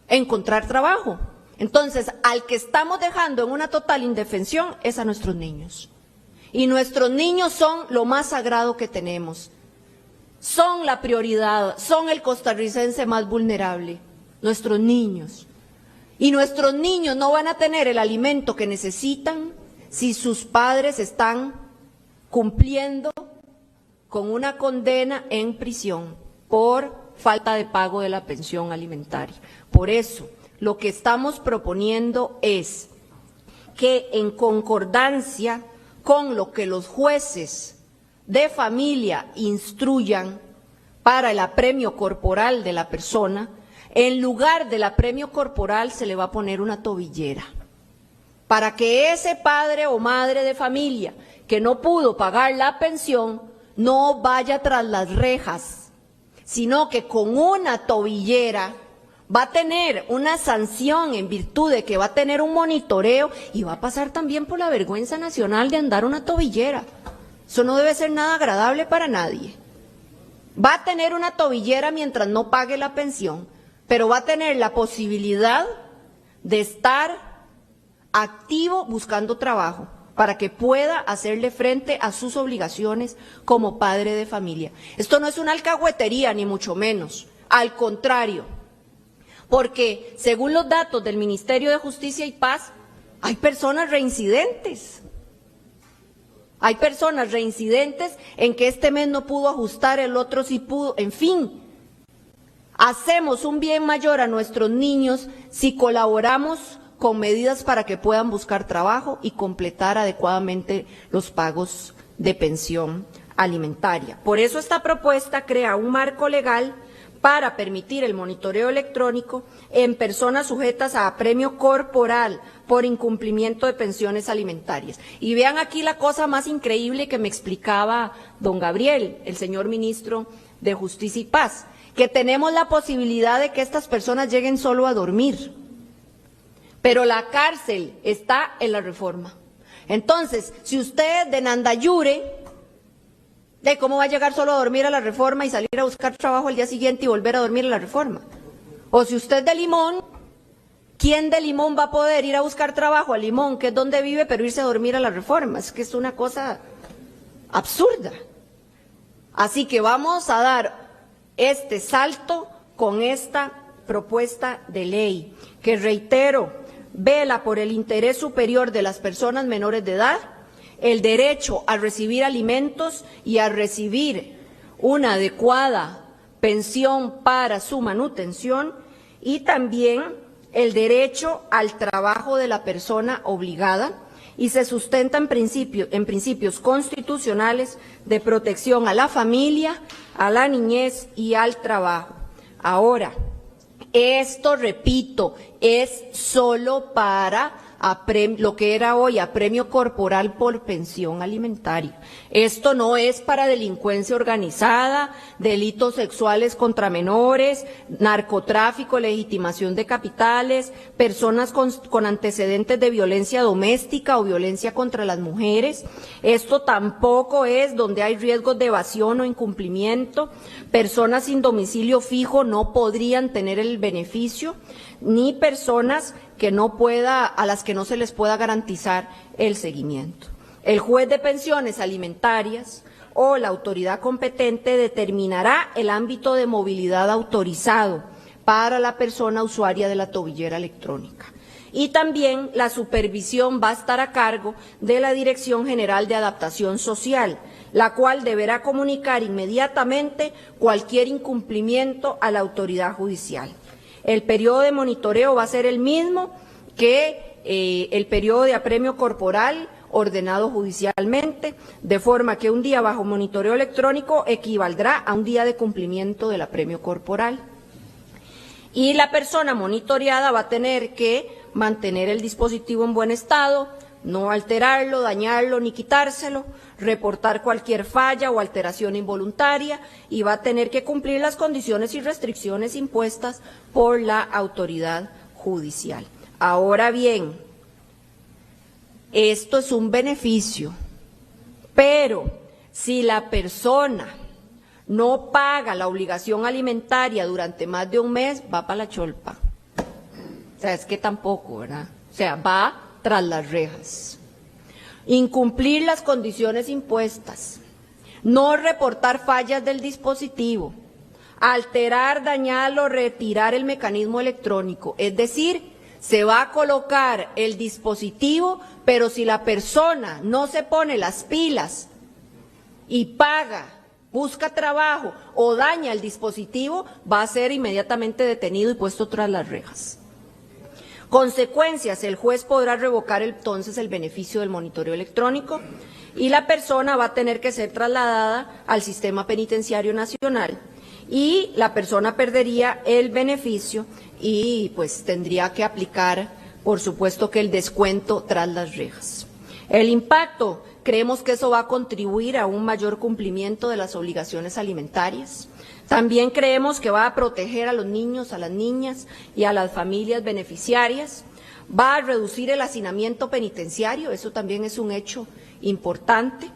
encontrar trabajo. Entonces, al que estamos dejando en una total indefensión es a nuestros niños. Y nuestros niños son lo más sagrado que tenemos. Son la prioridad, son el costarricense más vulnerable, nuestros niños. Y nuestros niños no van a tener el alimento que necesitan si sus padres están cumpliendo con una condena en prisión por falta de pago de la pensión alimentaria. Por eso, lo que estamos proponiendo es que, en concordancia con lo que los jueces de familia instruyan para el apremio corporal de la persona, en lugar del apremio corporal se le va a poner una tobillera, para que ese padre o madre de familia que no pudo pagar la pensión no vaya tras las rejas, sino que con una tobillera va a tener una sanción en virtud de que va a tener un monitoreo y va a pasar también por la vergüenza nacional de andar una tobillera. Eso no debe ser nada agradable para nadie. Va a tener una tobillera mientras no pague la pensión, pero va a tener la posibilidad de estar activo buscando trabajo para que pueda hacerle frente a sus obligaciones como padre de familia. Esto no es una alcahuetería, ni mucho menos, al contrario, porque según los datos del Ministerio de Justicia y Paz, hay personas reincidentes. Hay personas reincidentes en que este mes no pudo ajustar, el otro sí pudo, en fin. Hacemos un bien mayor a nuestros niños si colaboramos con medidas para que puedan buscar trabajo y completar adecuadamente los pagos de pensión alimentaria. Por eso esta propuesta crea un marco legal para permitir el monitoreo electrónico en personas sujetas a apremio corporal por incumplimiento de pensiones alimentarias. Y vean aquí la cosa más increíble que me explicaba don Gabriel, el señor ministro de Justicia y Paz, que tenemos la posibilidad de que estas personas lleguen solo a dormir, pero la cárcel está en la reforma. Entonces, si usted de Nandayure, ¿de cómo va a llegar solo a dormir a la reforma y salir a buscar trabajo al día siguiente y volver a dormir a la reforma? O si usted de Limón, ¿quién de Limón va a poder ir a buscar trabajo a Limón, que es donde vive, pero irse a dormir a la reforma? Es que es una cosa absurda. Así que vamos a dar este salto con esta propuesta de ley, que reitero, vela por el interés superior de las personas menores de edad, el derecho a recibir alimentos y a recibir una adecuada pensión para su manutención, y también el derecho al trabajo de la persona obligada, y se sustenta en principios constitucionales de protección a la familia, a la niñez y al trabajo. Ahora, esto, repito, es solo para lo que era hoy apremio corporal por pensión alimentaria. Esto no es para delincuencia organizada, delitos sexuales contra menores, narcotráfico, legitimación de capitales, personas con antecedentes de violencia doméstica o violencia contra las mujeres. Esto tampoco es donde hay riesgos de evasión o incumplimiento. Personas sin domicilio fijo no podrían tener el beneficio, ni personas a las que no se les pueda garantizar el seguimiento. El juez de pensiones alimentarias o la autoridad competente determinará el ámbito de movilidad autorizado para la persona usuaria de la tobillera electrónica. Y también la supervisión va a estar a cargo de la Dirección General de Adaptación Social, la cual deberá comunicar inmediatamente cualquier incumplimiento a la autoridad judicial. El periodo de monitoreo va a ser el mismo que el periodo de apremio corporal ordenado judicialmente, de forma que un día bajo monitoreo electrónico equivaldrá a un día de cumplimiento del apremio corporal. Y la persona monitoreada va a tener que mantener el dispositivo en buen estado, no alterarlo, dañarlo ni quitárselo, reportar cualquier falla o alteración involuntaria, y va a tener que cumplir las condiciones y restricciones impuestas por la autoridad judicial. Ahora bien, esto es un beneficio, pero si la persona no paga la obligación alimentaria durante más de un mes, va para la cholpa. O sea, es que tampoco, ¿verdad? O sea, va tras las rejas. Incumplir las condiciones impuestas, no reportar fallas del dispositivo, alterar, dañar o retirar el mecanismo electrónico, es decir, Se va a colocar el dispositivo, pero si la persona no se pone las pilas y paga, busca trabajo o daña el dispositivo, va a ser inmediatamente detenido y puesto tras las rejas. Consecuencias: el juez podrá revocar entonces el beneficio del monitoreo electrónico y la persona va a tener que ser trasladada al Sistema Penitenciario Nacional y la persona perdería el beneficio y pues tendría que aplicar, por supuesto, que el descuento tras las rejas. El impacto: creemos que eso va a contribuir a un mayor cumplimiento de las obligaciones alimentarias. También creemos que va a proteger a los niños, a las niñas y a las familias beneficiarias. Va a reducir el hacinamiento penitenciario, eso también es un hecho importante.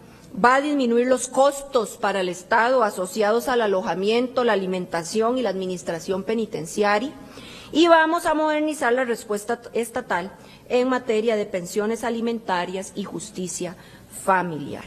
Va a disminuir los costos para el Estado asociados al alojamiento, la alimentación y la administración penitenciaria. Y vamos a modernizar la respuesta estatal en materia de pensiones alimentarias y justicia familiar.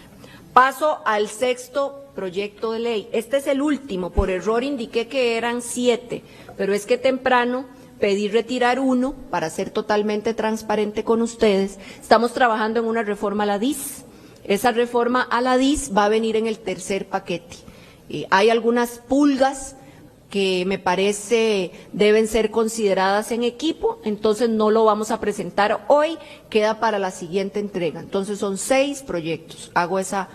Paso al sexto proyecto de ley. Este es el último, por error indiqué que eran 7, pero es que temprano pedí retirar uno para ser totalmente transparente con ustedes. Estamos trabajando en una reforma a la DIS. Esa reforma a la DIS va a venir en el tercer paquete. Hay algunas pulgas que me parece deben ser consideradas en equipo, entonces no lo vamos a presentar hoy, queda para la siguiente entrega. Entonces son 6 proyectos, hago esa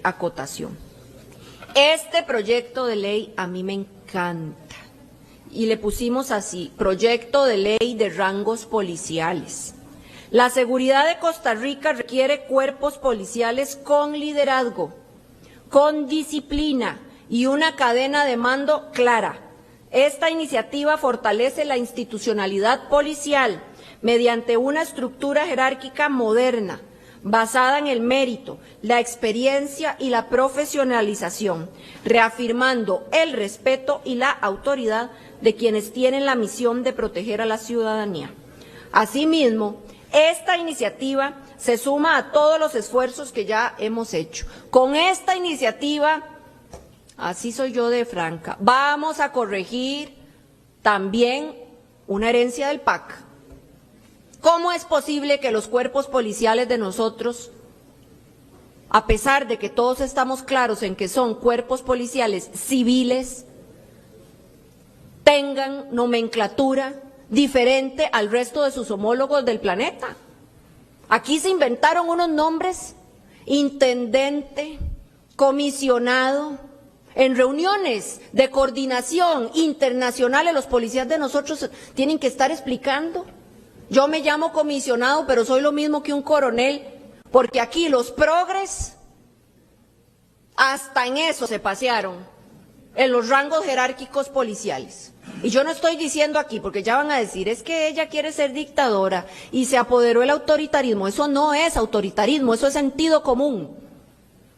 acotación. Este proyecto de ley a mí me encanta y le pusimos así: proyecto de ley de rangos policiales. La seguridad de Costa Rica requiere cuerpos policiales con liderazgo, con disciplina y una cadena de mando clara. Esta iniciativa fortalece la institucionalidad policial mediante una estructura jerárquica moderna, basada en el mérito, la experiencia y la profesionalización, reafirmando el respeto y la autoridad de quienes tienen la misión de proteger a la ciudadanía. Asimismo, esta iniciativa se suma a todos los esfuerzos que ya hemos hecho. Con esta iniciativa, así soy yo de franca, vamos a corregir también una herencia del PAC. ¿Cómo es posible que los cuerpos policiales de nosotros, a pesar de que todos estamos claros en que son cuerpos policiales civiles, tengan nomenclatura diferente al resto de sus homólogos del planeta? Aquí se inventaron unos nombres: intendente, comisionado. En reuniones de coordinación internacionales los policías de nosotros tienen que estar explicando: yo me llamo comisionado, pero soy lo mismo que un coronel, porque aquí los progres hasta en eso se pasearon, en los rangos jerárquicos policiales. Y yo no estoy diciendo aquí, porque ya van a decir, es que ella quiere ser dictadora y se apoderó el autoritarismo. Eso no es autoritarismo, eso es sentido común.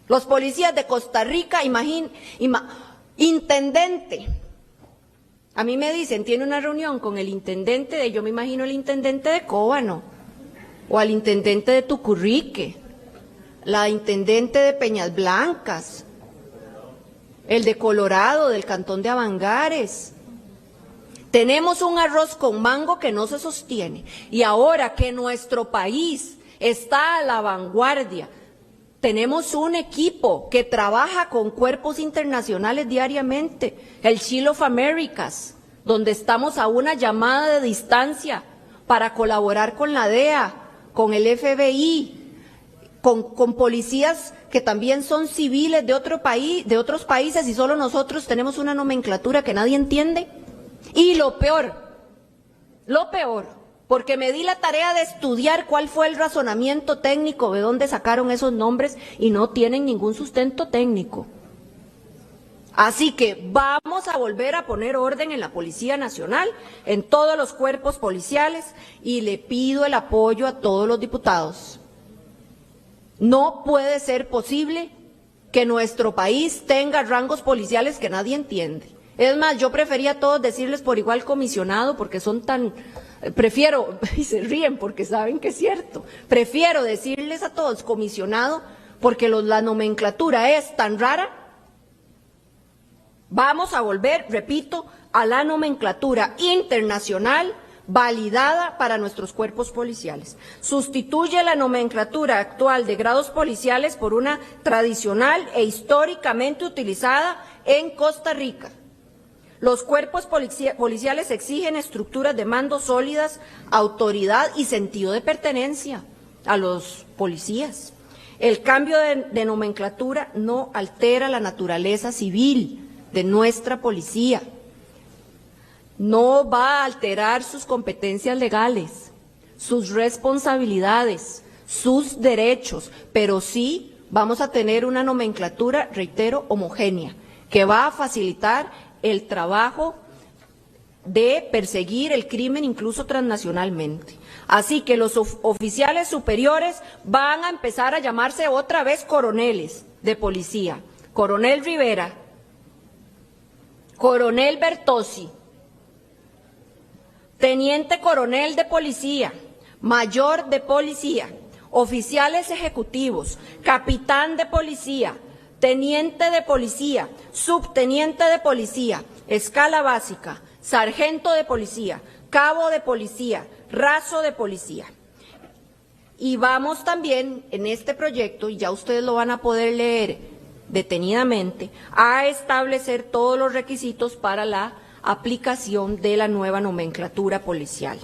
Los policías de Costa Rica, intendente. A mí me dicen, tiene una reunión con el intendente de, yo me imagino el intendente de Cóbano, o al intendente de Tucurrique, la intendente de Peñas Blancas, el de Colorado, del cantón de Avangares. Tenemos un arroz con mango que no se sostiene. Y ahora que nuestro país está a la vanguardia, tenemos un equipo que trabaja con cuerpos internacionales diariamente, el Shield of Americas, donde estamos a una llamada de distancia para colaborar con la DEA, con el FBI, con policías que también son civiles de otros países, y solo nosotros tenemos una nomenclatura que nadie entiende. Y lo peor, porque me di la tarea de estudiar cuál fue el razonamiento técnico, de dónde sacaron esos nombres, y no tienen ningún sustento técnico. Así que vamos a volver a poner orden en la Policía Nacional, en todos los cuerpos policiales, y le pido el apoyo a todos los diputados. No puede ser posible que nuestro país tenga rangos policiales que nadie entiende. Es más, yo prefería a todos decirles por igual comisionado, porque son tan... Prefiero, y se ríen porque saben que es cierto, prefiero decirles a todos comisionado, porque la nomenclatura es tan rara. Vamos a volver, repito, a la nomenclatura internacional, validada para nuestros cuerpos policiales. Sustituye la nomenclatura actual de grados policiales por una tradicional e históricamente utilizada en Costa Rica. Los cuerpos policiales exigen estructuras de mando sólidas, autoridad y sentido de pertenencia a los policías. El cambio de nomenclatura no altera la naturaleza civil de nuestra policía. No va a alterar sus competencias legales, sus responsabilidades, sus derechos, pero sí vamos a tener una nomenclatura, reitero, homogénea, que va a facilitar el trabajo de perseguir el crimen incluso transnacionalmente. Así que los oficiales superiores van a empezar a llamarse otra vez coroneles de policía. Coronel Rivera, Coronel Bertozzi, Teniente Coronel de Policía, Mayor de Policía, oficiales ejecutivos, Capitán de Policía, Teniente de Policía, Subteniente de Policía, Escala Básica, Sargento de Policía, Cabo de Policía, Raso de Policía. Y vamos también en este proyecto, y ya ustedes lo van a poder leer detenidamente, a establecer todos los requisitos para la aplicación de la nueva nomenclatura policial.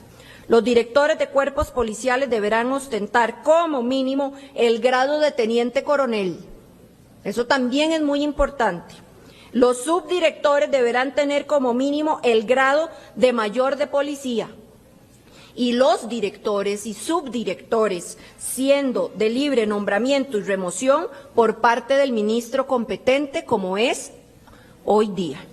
Los directores de cuerpos policiales deberán ostentar como mínimo el grado de teniente coronel. Eso también es muy importante. Los subdirectores deberán tener como mínimo el grado de mayor de policía. Y los directores y subdirectores, siendo de libre nombramiento y remoción por parte del ministro competente, como es hoy día.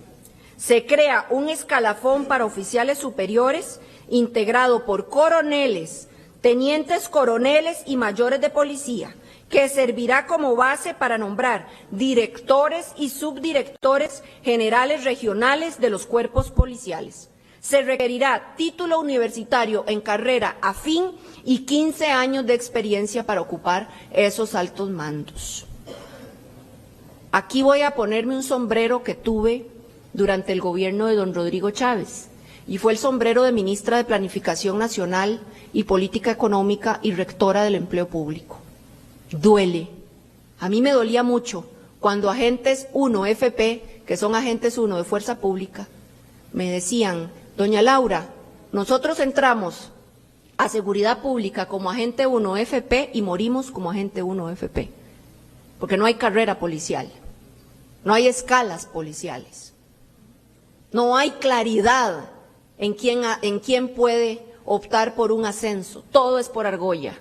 Se crea un escalafón para oficiales superiores integrado por coroneles, tenientes coroneles y mayores de policía, que servirá como base para nombrar directores y subdirectores generales regionales de los cuerpos policiales. Se requerirá título universitario en carrera afín y 15 años de experiencia para ocupar esos altos mandos. Aquí voy a ponerme un sombrero que tuve durante el gobierno de don Rodrigo Chávez, y fue el sombrero de ministra de Planificación Nacional y Política Económica y rectora del empleo público. Duele. A mí me dolía mucho cuando agentes 1 FP, que son agentes 1 de Fuerza Pública, me decían: doña Laura, nosotros entramos a Seguridad Pública como agente 1 FP y morimos como agente 1 FP, porque no hay carrera policial, no hay escalas policiales. No hay claridad en quién puede optar por un ascenso. Todo es por argolla.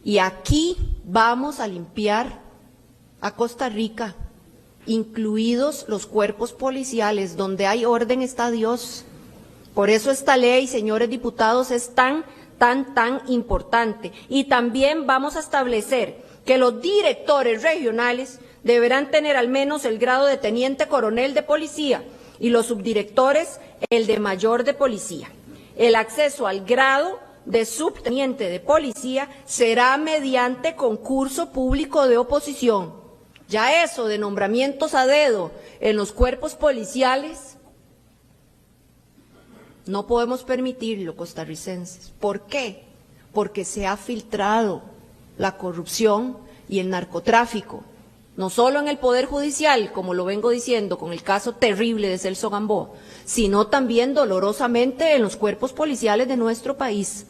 Y aquí vamos a limpiar a Costa Rica, incluidos los cuerpos policiales. Donde hay orden está Dios. Por eso esta ley, señores diputados, es tan importante. Y también vamos a establecer que los directores regionales deberán tener al menos el grado de teniente coronel de policía y los subdirectores el de mayor de policía. El acceso al grado de subteniente de policía será mediante concurso público de oposición. Ya eso de nombramientos a dedo en los cuerpos policiales no podemos permitirlo, costarricenses. ¿Por qué? Porque se ha filtrado la corrupción y el narcotráfico, no solo en el Poder Judicial, como lo vengo diciendo con el caso terrible de Celso Gamboa, sino también dolorosamente en los cuerpos policiales de nuestro país.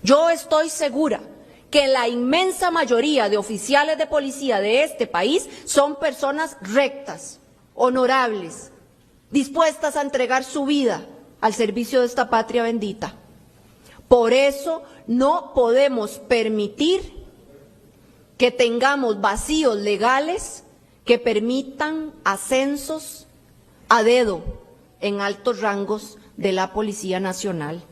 Yo estoy segura que la inmensa mayoría de oficiales de policía de este país son personas rectas, honorables, dispuestas a entregar su vida al servicio de esta patria bendita. Por eso no podemos permitir que tengamos vacíos legales que permitan ascensos a dedo en altos rangos de la Policía Nacional.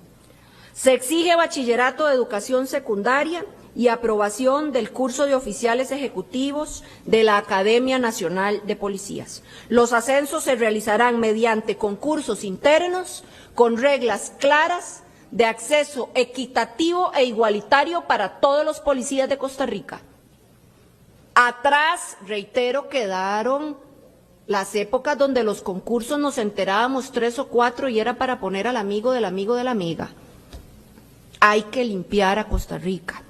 Se exige bachillerato de educación secundaria y aprobación del curso de oficiales ejecutivos de la Academia Nacional de Policías. Los ascensos se realizarán mediante concursos internos con reglas claras de acceso equitativo e igualitario para todos los policías de Costa Rica. Atrás, reitero, quedaron las épocas donde los concursos nos enterábamos 3 o 4 y era para poner al amigo del amigo de la amiga. Hay que limpiar a Costa Rica.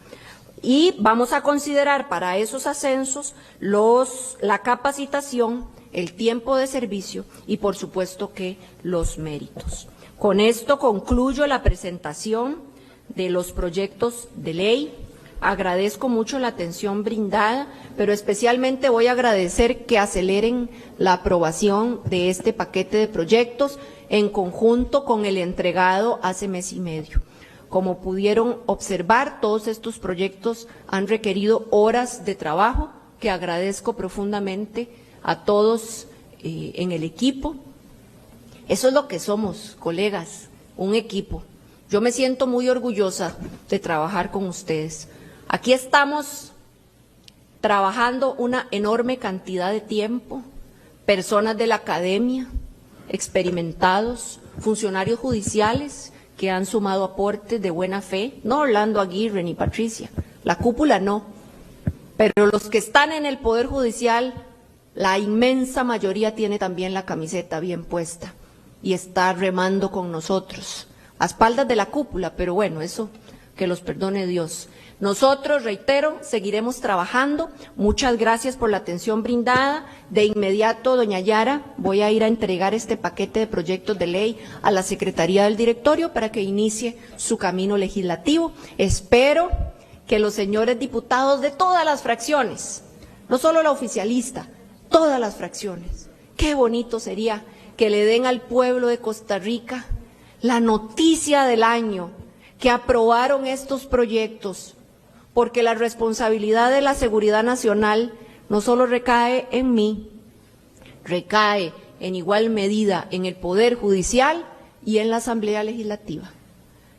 Y vamos a considerar para esos ascensos la capacitación, el tiempo de servicio y, por supuesto, que los méritos. Con esto concluyo la presentación de los proyectos de ley. Agradezco mucho la atención brindada, pero especialmente voy a agradecer que aceleren la aprobación de este paquete de proyectos en conjunto con el entregado hace mes y medio. Como pudieron observar, todos estos proyectos han requerido horas de trabajo que agradezco profundamente a todos en el equipo. Eso es lo que somos, colegas, un equipo. Yo me siento muy orgullosa de trabajar con ustedes. Aquí estamos trabajando una enorme cantidad de tiempo, personas de la academia, experimentados, funcionarios judiciales que han sumado aportes de buena fe, no Orlando Aguirre ni Patricia, la cúpula no, pero los que están en el Poder Judicial, la inmensa mayoría tiene también la camiseta bien puesta y está remando con nosotros, a espaldas de la cúpula, pero bueno, eso que los perdone Dios. Nosotros, reitero, seguiremos trabajando. Muchas gracias por la atención brindada. De inmediato, doña Yara, voy a ir a entregar este paquete de proyectos de ley a la Secretaría del Directorio para que inicie su camino legislativo. Espero que los señores diputados de todas las fracciones, no solo la oficialista, todas las fracciones, qué bonito sería que le den al pueblo de Costa Rica la noticia del año, que aprobaron estos proyectos, porque la responsabilidad de la seguridad nacional no solo recae en mí, recae en igual medida en el Poder Judicial y en la Asamblea Legislativa.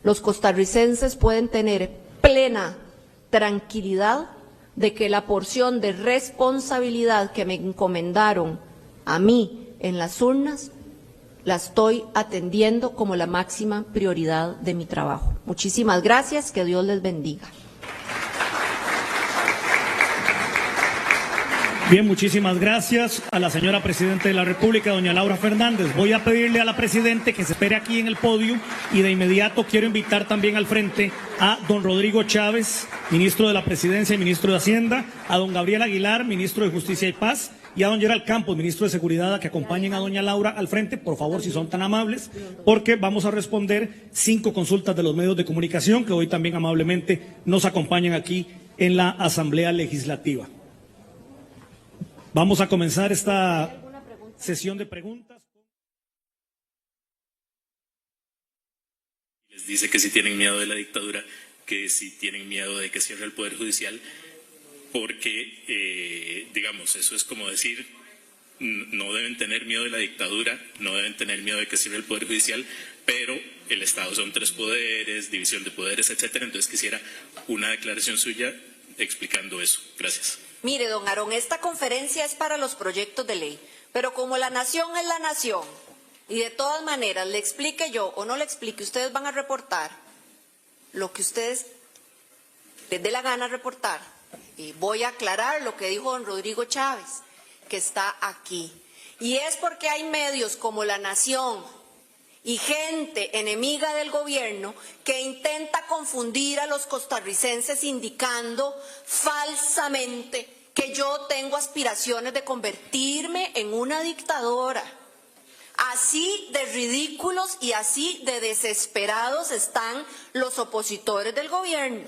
Los costarricenses pueden tener plena tranquilidad de que la porción de responsabilidad que me encomendaron a mí en las urnas la estoy atendiendo como la máxima prioridad de mi trabajo. Muchísimas gracias, que Dios les bendiga. Bien, muchísimas gracias a la señora Presidenta de la República, doña Laura Fernández. Voy a pedirle a la Presidente que se espere aquí en el podio y de inmediato quiero invitar también al frente a don Rodrigo Chávez, ministro de la Presidencia y ministro de Hacienda, a don Gabriel Aguilar, ministro de Justicia y Paz, y a don Gerald Campos, ministro de Seguridad, a que acompañen a doña Laura al frente, por favor, si son tan amables, porque vamos a responder 5 consultas de los medios de comunicación que hoy también amablemente nos acompañan aquí en la Asamblea Legislativa. Vamos a comenzar esta sesión de preguntas. Les dice que si tienen miedo de la dictadura, que si tienen miedo de que cierre el Poder Judicial, porque, digamos, eso es como decir, no deben tener miedo de la dictadura, no deben tener miedo de que cierre el Poder Judicial, pero el Estado son 3 poderes, división de poderes, etcétera. Entonces quisiera una declaración suya explicando eso. Gracias. Mire, don Aarón, esta conferencia es para los proyectos de ley, pero como la nación es la nación, y de todas maneras, le explique yo o no le explique, ustedes van a reportar lo que ustedes les dé la gana reportar. Y voy a aclarar lo que dijo don Rodrigo Chávez, que está aquí. Y es porque hay medios como La Nación y gente enemiga del gobierno que intenta confundir a los costarricenses indicando falsamente que yo tengo aspiraciones de convertirme en una dictadora. Así de ridículos y así de desesperados están los opositores del gobierno.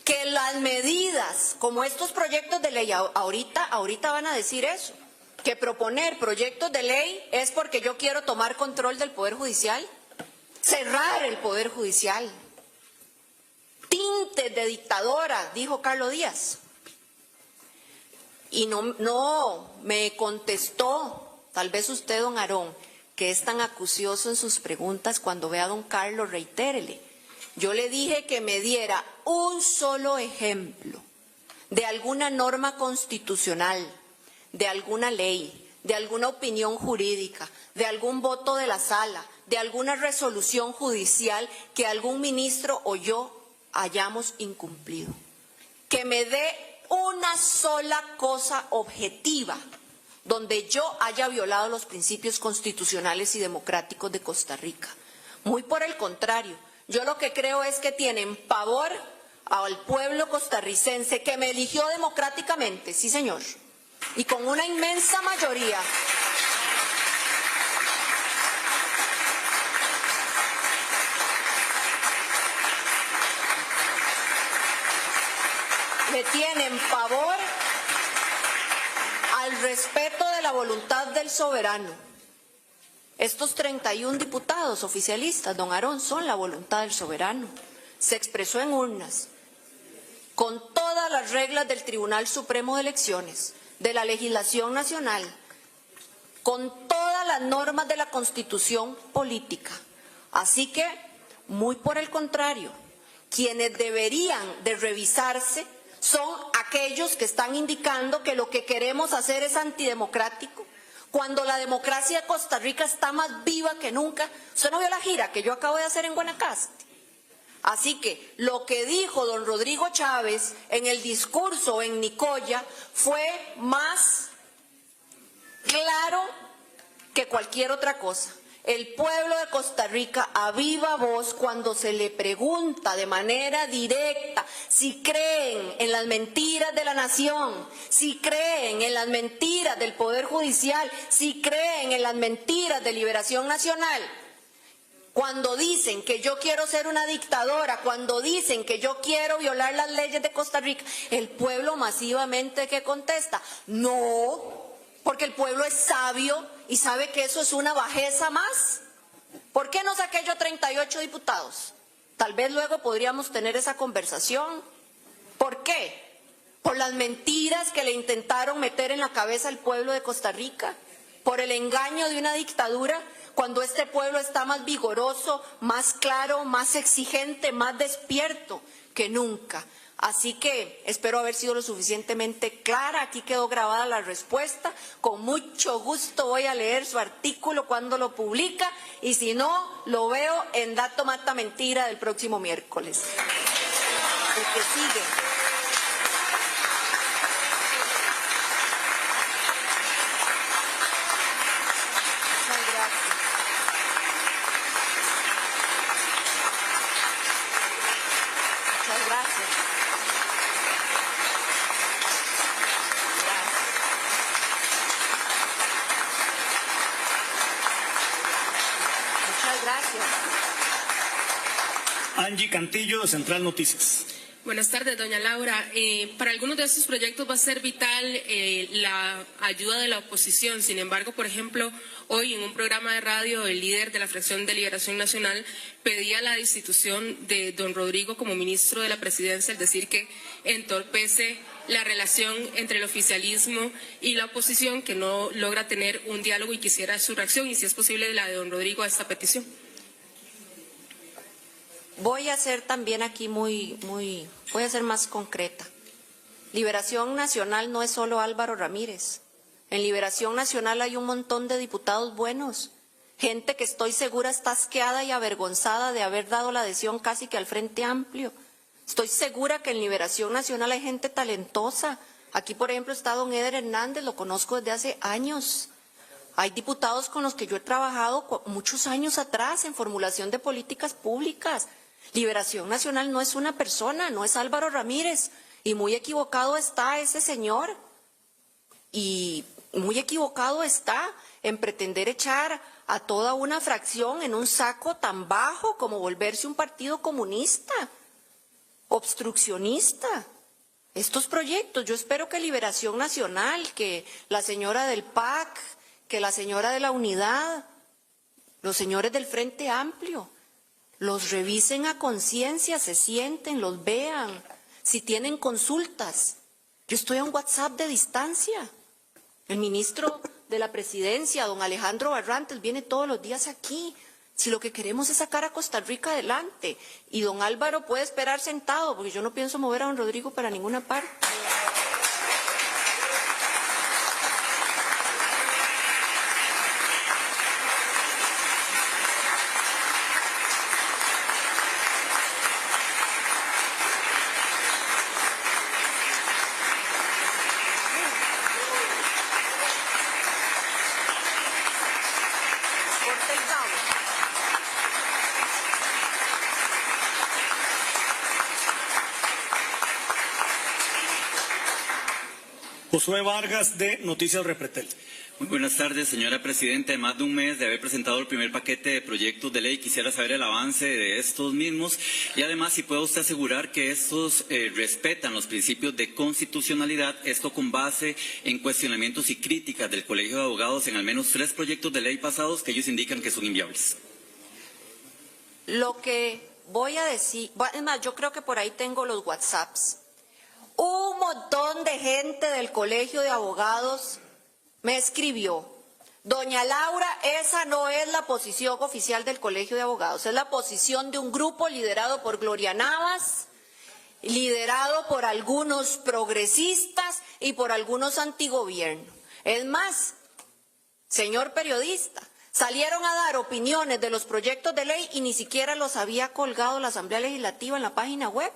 Que las medidas, como estos proyectos de ley, ahorita van a decir eso, que proponer proyectos de ley es porque yo quiero tomar control del Poder Judicial, cerrar el Poder Judicial. Tintes de dictadora, dijo Carlos Díaz. Y no me contestó, tal vez usted, don Aarón, que es tan acucioso en sus preguntas, cuando vea a don Carlos, reitérele. Yo le dije que me diera un solo ejemplo de alguna norma constitucional, de alguna ley, de alguna opinión jurídica, de algún voto de la sala, de alguna resolución judicial que algún ministro o yo hayamos incumplido. Que me dé una sola cosa objetiva donde yo haya violado los principios constitucionales y democráticos de Costa Rica. Muy por el contrario, yo lo que creo es que tienen pavor al pueblo costarricense que me eligió democráticamente, sí señor, y con una inmensa mayoría. Le tienen pavor al respeto de la voluntad del soberano. Estos 31 diputados oficialistas, don Aarón, son la voluntad del soberano. Se expresó en urnas, con todas las reglas del Tribunal Supremo de Elecciones, de la legislación nacional, con todas las normas de la Constitución política. Así que, muy por el contrario, quienes deberían de revisarse son aquellos que están indicando que lo que queremos hacer es antidemocrático, cuando la democracia de Costa Rica está más viva que nunca. Usted no vio la gira que yo acabo de hacer en Guanacaste. Así que lo que dijo don Rodrigo Chávez en el discurso en Nicoya fue más claro que cualquier otra cosa. El pueblo de Costa Rica a viva voz, cuando se le pregunta de manera directa si creen en las mentiras de la nación, si creen en las mentiras del Poder Judicial, si creen en las mentiras de Liberación Nacional, cuando dicen que yo quiero ser una dictadora, cuando dicen que yo quiero violar las leyes de Costa Rica, el pueblo masivamente ¿qué contesta? No, porque el pueblo es sabio y sabe que eso es una bajeza más. ¿Por qué no saqué yo 38 diputados? Tal vez luego podríamos tener esa conversación. ¿Por qué? Por las mentiras que le intentaron meter en la cabeza al pueblo de Costa Rica, por el engaño de una dictadura, cuando este pueblo está más vigoroso, más claro, más exigente, más despierto que nunca. Así que espero haber sido lo suficientemente clara. Aquí quedó grabada la respuesta. Con mucho gusto voy a leer su artículo cuando lo publica, y si no, lo veo en Dato Mata Mentira del próximo miércoles. El que sigue. Muchas gracias. Muchas gracias. Gracias. Angie Cantillo, de Central Noticias. Buenas tardes, doña Laura. Para algunos de estos proyectos va a ser vital la ayuda de la oposición. Sin embargo, por ejemplo, hoy en un programa de radio, el líder de la fracción de Liberación Nacional pedía la destitución de don Rodrigo como ministro de la Presidencia, es decir, que entorpece la relación entre el oficialismo y la oposición, que no logra tener un diálogo, y quisiera su reacción y, si es posible, la de don Rodrigo a esta petición. Voy a ser también aquí voy a ser más concreta. Liberación Nacional no es solo Álvaro Ramírez. En Liberación Nacional hay un montón de diputados buenos, gente que estoy segura está asqueada y avergonzada de haber dado la adhesión casi que al Frente Amplio. Estoy segura que en Liberación Nacional hay gente talentosa. Aquí, por ejemplo, está don Eder Hernández, lo conozco desde hace años. Hay diputados con los que yo he trabajado muchos años atrás en formulación de políticas públicas. Liberación Nacional no es una persona, no es Álvaro Ramírez, y muy equivocado está ese señor, y muy equivocado está en pretender echar a toda una fracción en un saco tan bajo como volverse un partido comunista, obstruccionista. Estos proyectos, yo espero que Liberación Nacional, que la señora del PAC, que la señora de la Unidad, los señores del Frente Amplio, los revisen a conciencia, se sienten, los vean, si tienen consultas. Yo estoy a un WhatsApp de distancia. El ministro de la Presidencia, don Alejandro Barrantes, viene todos los días aquí. Si lo que queremos es sacar a Costa Rica adelante. Y don Álvaro puede esperar sentado, porque yo no pienso mover a don Rodrigo para ninguna parte. el cabo. Josué Vargas, de Noticias Repretel. Muy buenas tardes, señora Presidenta. En más de un mes de haber presentado el primer paquete de proyectos de ley, quisiera saber el avance de estos mismos y además si puede usted asegurar que estos respetan los principios de constitucionalidad, esto con base en cuestionamientos y críticas del Colegio de Abogados en al menos 3 proyectos de ley pasados que ellos indican que son inviables. Lo que voy a decir, es más, yo creo que por ahí tengo los WhatsApps. Un montón de gente del Colegio de Abogados me escribió: doña Laura, esa no es la posición oficial del Colegio de Abogados, es la posición de un grupo liderado por Gloria Navas, liderado por algunos progresistas y por algunos antigobierno. Es más, señor periodista, salieron a dar opiniones de los proyectos de ley y ni siquiera los había colgado la Asamblea Legislativa en la página web.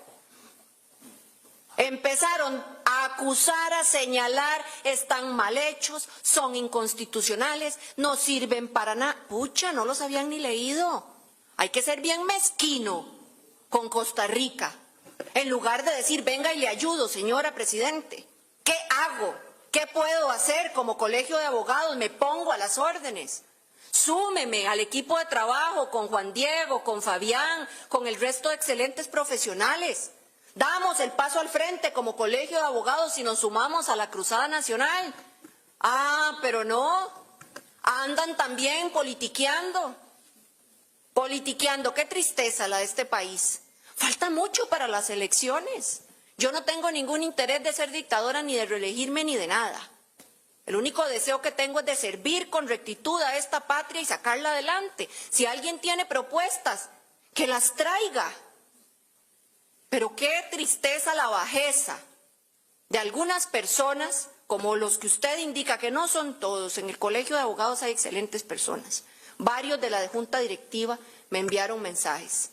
Empezaron a acusar, a señalar, están mal hechos, son inconstitucionales, no sirven para nada. Pucha, no los habían ni leído. Hay que ser bien mezquino con Costa Rica. En lugar de decir, venga y le ayudo, señora Presidente. ¿Qué hago? ¿Qué puedo hacer como Colegio de Abogados? Me pongo a las órdenes. Súmeme al equipo de trabajo con Juan Diego, con Fabián, con el resto de excelentes profesionales. Damos el paso al frente como Colegio de Abogados y nos sumamos a la Cruzada Nacional. Ah, pero no, andan también politiqueando. Politiqueando, qué tristeza la de este país. Falta mucho para las elecciones. Yo no tengo ningún interés de ser dictadora, ni de reelegirme, ni de nada. El único deseo que tengo es de servir con rectitud a esta patria y sacarla adelante. Si alguien tiene propuestas, que las traiga. Pero qué tristeza la bajeza de algunas personas, como los que usted indica, que no son todos. En el Colegio de Abogados hay excelentes personas. Varios de la Junta Directiva me enviaron mensajes.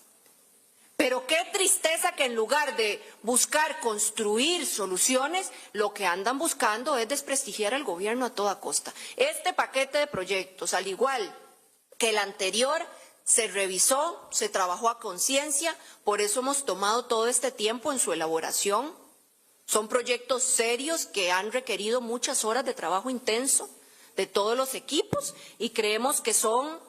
Pero qué tristeza que en lugar de buscar construir soluciones, lo que andan buscando es desprestigiar al gobierno a toda costa. Este paquete de proyectos, al igual que el anterior, se revisó, se trabajó a conciencia, por eso hemos tomado todo este tiempo en su elaboración. Son proyectos serios que han requerido muchas horas de trabajo intenso de todos los equipos y creemos que son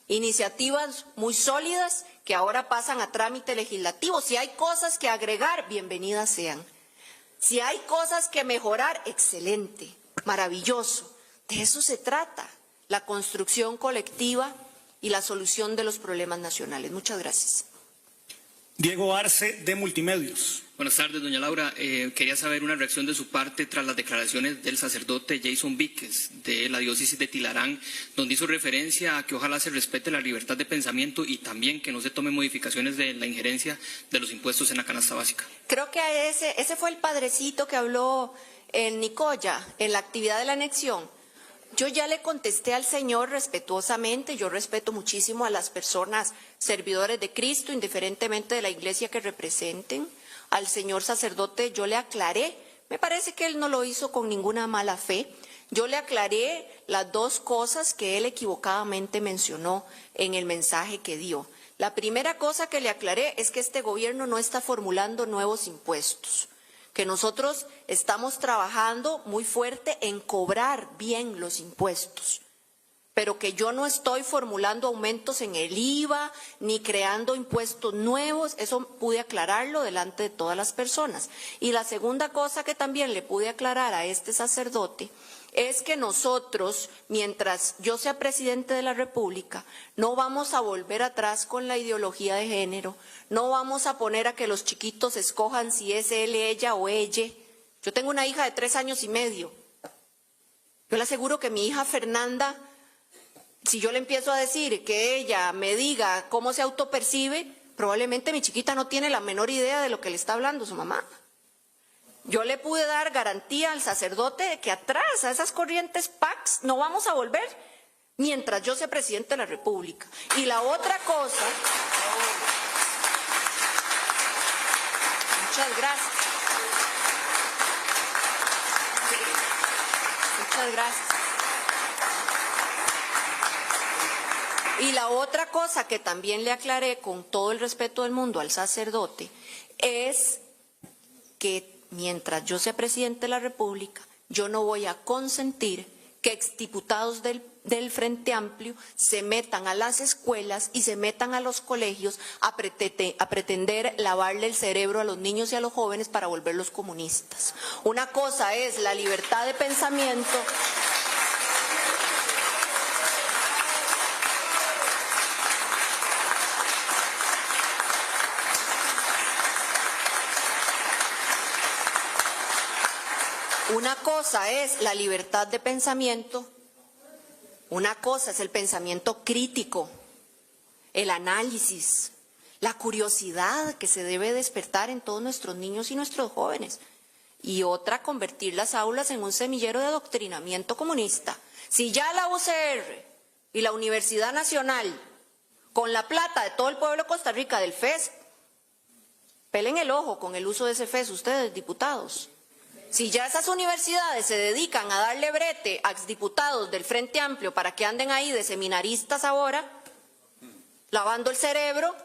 iniciativas muy sólidas que ahora pasan a trámite legislativo. Si hay cosas que agregar, bienvenidas sean. Si hay cosas que mejorar, excelente, maravilloso. De eso se trata, la construcción colectiva y la solución de los problemas nacionales. Muchas gracias. Diego Arce, de Multimedios. Buenas tardes, doña Laura. Quería saber una reacción de su parte tras las declaraciones del sacerdote Jason Víquez de la diócesis de Tilarán, donde hizo referencia a que ojalá se respete la libertad de pensamiento y también que no se tomen modificaciones de la injerencia de los impuestos en la canasta básica. Creo que ese fue el padrecito que habló en Nicoya, en la actividad de la anexión. Yo ya le contesté al Señor respetuosamente, yo respeto muchísimo a las personas servidores de Cristo, indiferentemente de la iglesia que representen. Al señor sacerdote yo le aclaré, me parece que él no lo hizo con ninguna mala fe, yo le aclaré las dos cosas que él equivocadamente mencionó en el mensaje que dio. La primera cosa que le aclaré es que este gobierno no está formulando nuevos impuestos, que nosotros estamos trabajando muy fuerte en cobrar bien los impuestos, pero que yo no estoy formulando aumentos en el IVA ni creando impuestos nuevos. Eso pude aclararlo delante de todas las personas. Y la segunda cosa que también le pude aclarar a este sacerdote es que nosotros, mientras yo sea presidente de la República, no vamos a volver atrás con la ideología de género, no vamos a poner a que los chiquitos escojan si es él, ella o ella. Yo tengo una hija de 3 años y medio. Yo le aseguro que mi hija Fernanda, si yo le empiezo a decir que ella me diga cómo se autopercibe, probablemente mi chiquita no tiene la menor idea de lo que le está hablando su mamá. Yo le pude dar garantía al sacerdote de que atrás a esas corrientes PACs no vamos a volver mientras yo sea presidente de la República. Y la otra cosa... Muchas gracias. Muchas gracias. Y la otra cosa que también le aclaré con todo el respeto del mundo al sacerdote es que mientras yo sea presidente de la República, yo no voy a consentir que exdiputados del Frente Amplio se metan a las escuelas y se metan a los colegios a pretender lavarle el cerebro a los niños y a los jóvenes para volverlos comunistas. Una cosa es la libertad de pensamiento. Una cosa es la libertad de pensamiento, una cosa es el pensamiento crítico, el análisis, la curiosidad que se debe despertar en todos nuestros niños y nuestros jóvenes. Y otra, convertir las aulas en un semillero de adoctrinamiento comunista. Si ya la UCR y la Universidad Nacional, con la plata de todo el pueblo de Costa Rica, del FES, pelen el ojo con el uso de ese FES ustedes, diputados. Si ya esas universidades se dedican a darle brete a exdiputados del Frente Amplio para que anden ahí de seminaristas ahora, lavando el cerebro,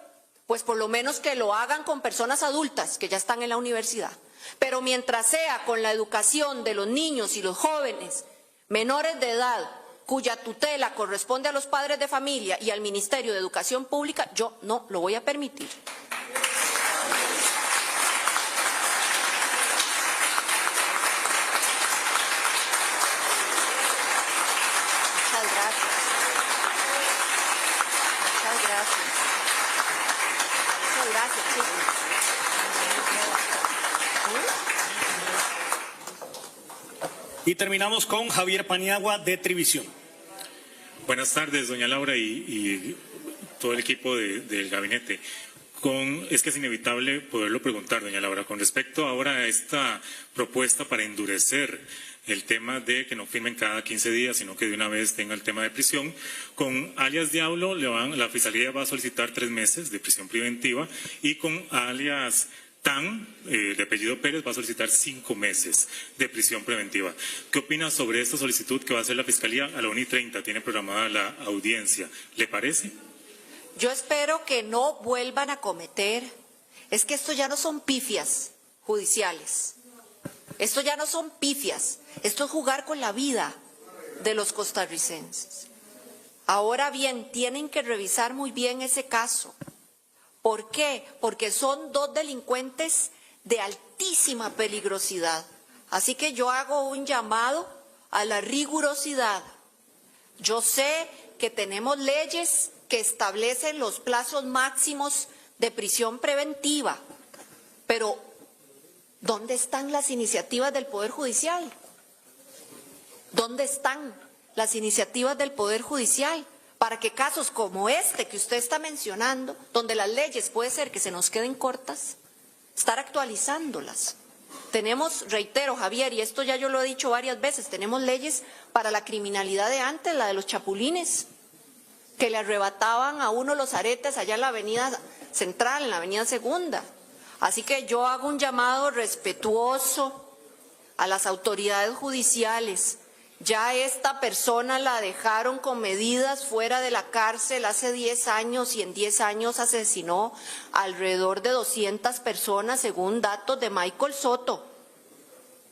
pues por lo menos que lo hagan con personas adultas que ya están en la universidad. Pero mientras sea con la educación de los niños y los jóvenes menores de edad, cuya tutela corresponde a los padres de familia y al Ministerio de Educación Pública, yo no lo voy a permitir. Y terminamos con Javier Paniagua de Trivisión. Buenas tardes, doña Laura y todo el equipo del gabinete. Es que es inevitable poderlo preguntar, doña Laura, con respecto ahora a esta propuesta para endurecer el tema de que no firmen cada 15 días, sino que de una vez tenga el tema de prisión. Con alias Diablo, la Fiscalía va a solicitar 3 meses de prisión preventiva y con alias Tan, de apellido Pérez, va a solicitar 5 meses de prisión preventiva. ¿Qué opina sobre esta solicitud que va a hacer la Fiscalía? A la 1:30 tiene programada la audiencia. ¿Le parece? Yo espero que no vuelvan a cometer. Es que esto ya no son pifias judiciales. Esto ya no son pifias. Esto es jugar con la vida de los costarricenses. Ahora bien, tienen que revisar muy bien ese caso. ¿Por qué? Porque son 2 delincuentes de altísima peligrosidad. Así que yo hago un llamado a la rigurosidad. Yo sé que tenemos leyes que establecen los plazos máximos de prisión preventiva, pero ¿dónde están las iniciativas del Poder Judicial? ¿Dónde están las iniciativas del Poder Judicial? Para que casos como este que usted está mencionando, donde las leyes puede ser que se nos queden cortas, estar actualizándolas. Tenemos, reitero, Javier, y esto ya yo lo he dicho varias veces, tenemos leyes para la criminalidad de antes, la de los chapulines, que le arrebataban a uno los aretes allá en la avenida Central, en la avenida Segunda. Así que yo hago un llamado respetuoso a las autoridades judiciales. Ya esta persona la dejaron con medidas fuera de la cárcel hace 10 años y en 10 años asesinó alrededor de 200 personas según datos de Michael Soto.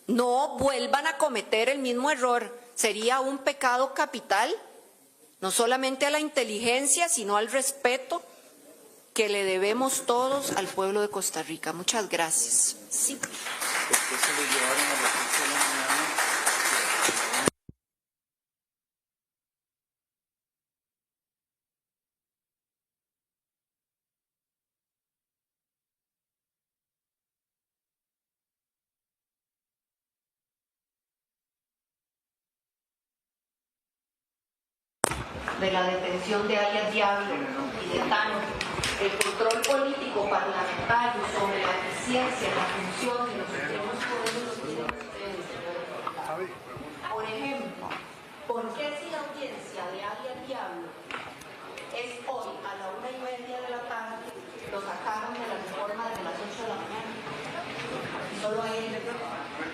No vuelvan a cometer el mismo error. Sería un pecado capital, no solamente a la inteligencia, sino al respeto que le debemos todos al pueblo de Costa Rica. Muchas gracias. Sí. De la detención de alias Diablo y de Tano, el control político parlamentario sobre la eficiencia, la función de los supremos poderes los tienen ustedes, señor. Por ejemplo, ¿por qué si la audiencia de alias Diablo es hoy a la 1:30 de la tarde, lo sacaron de la reforma desde las 8 de la mañana? Y solo a él,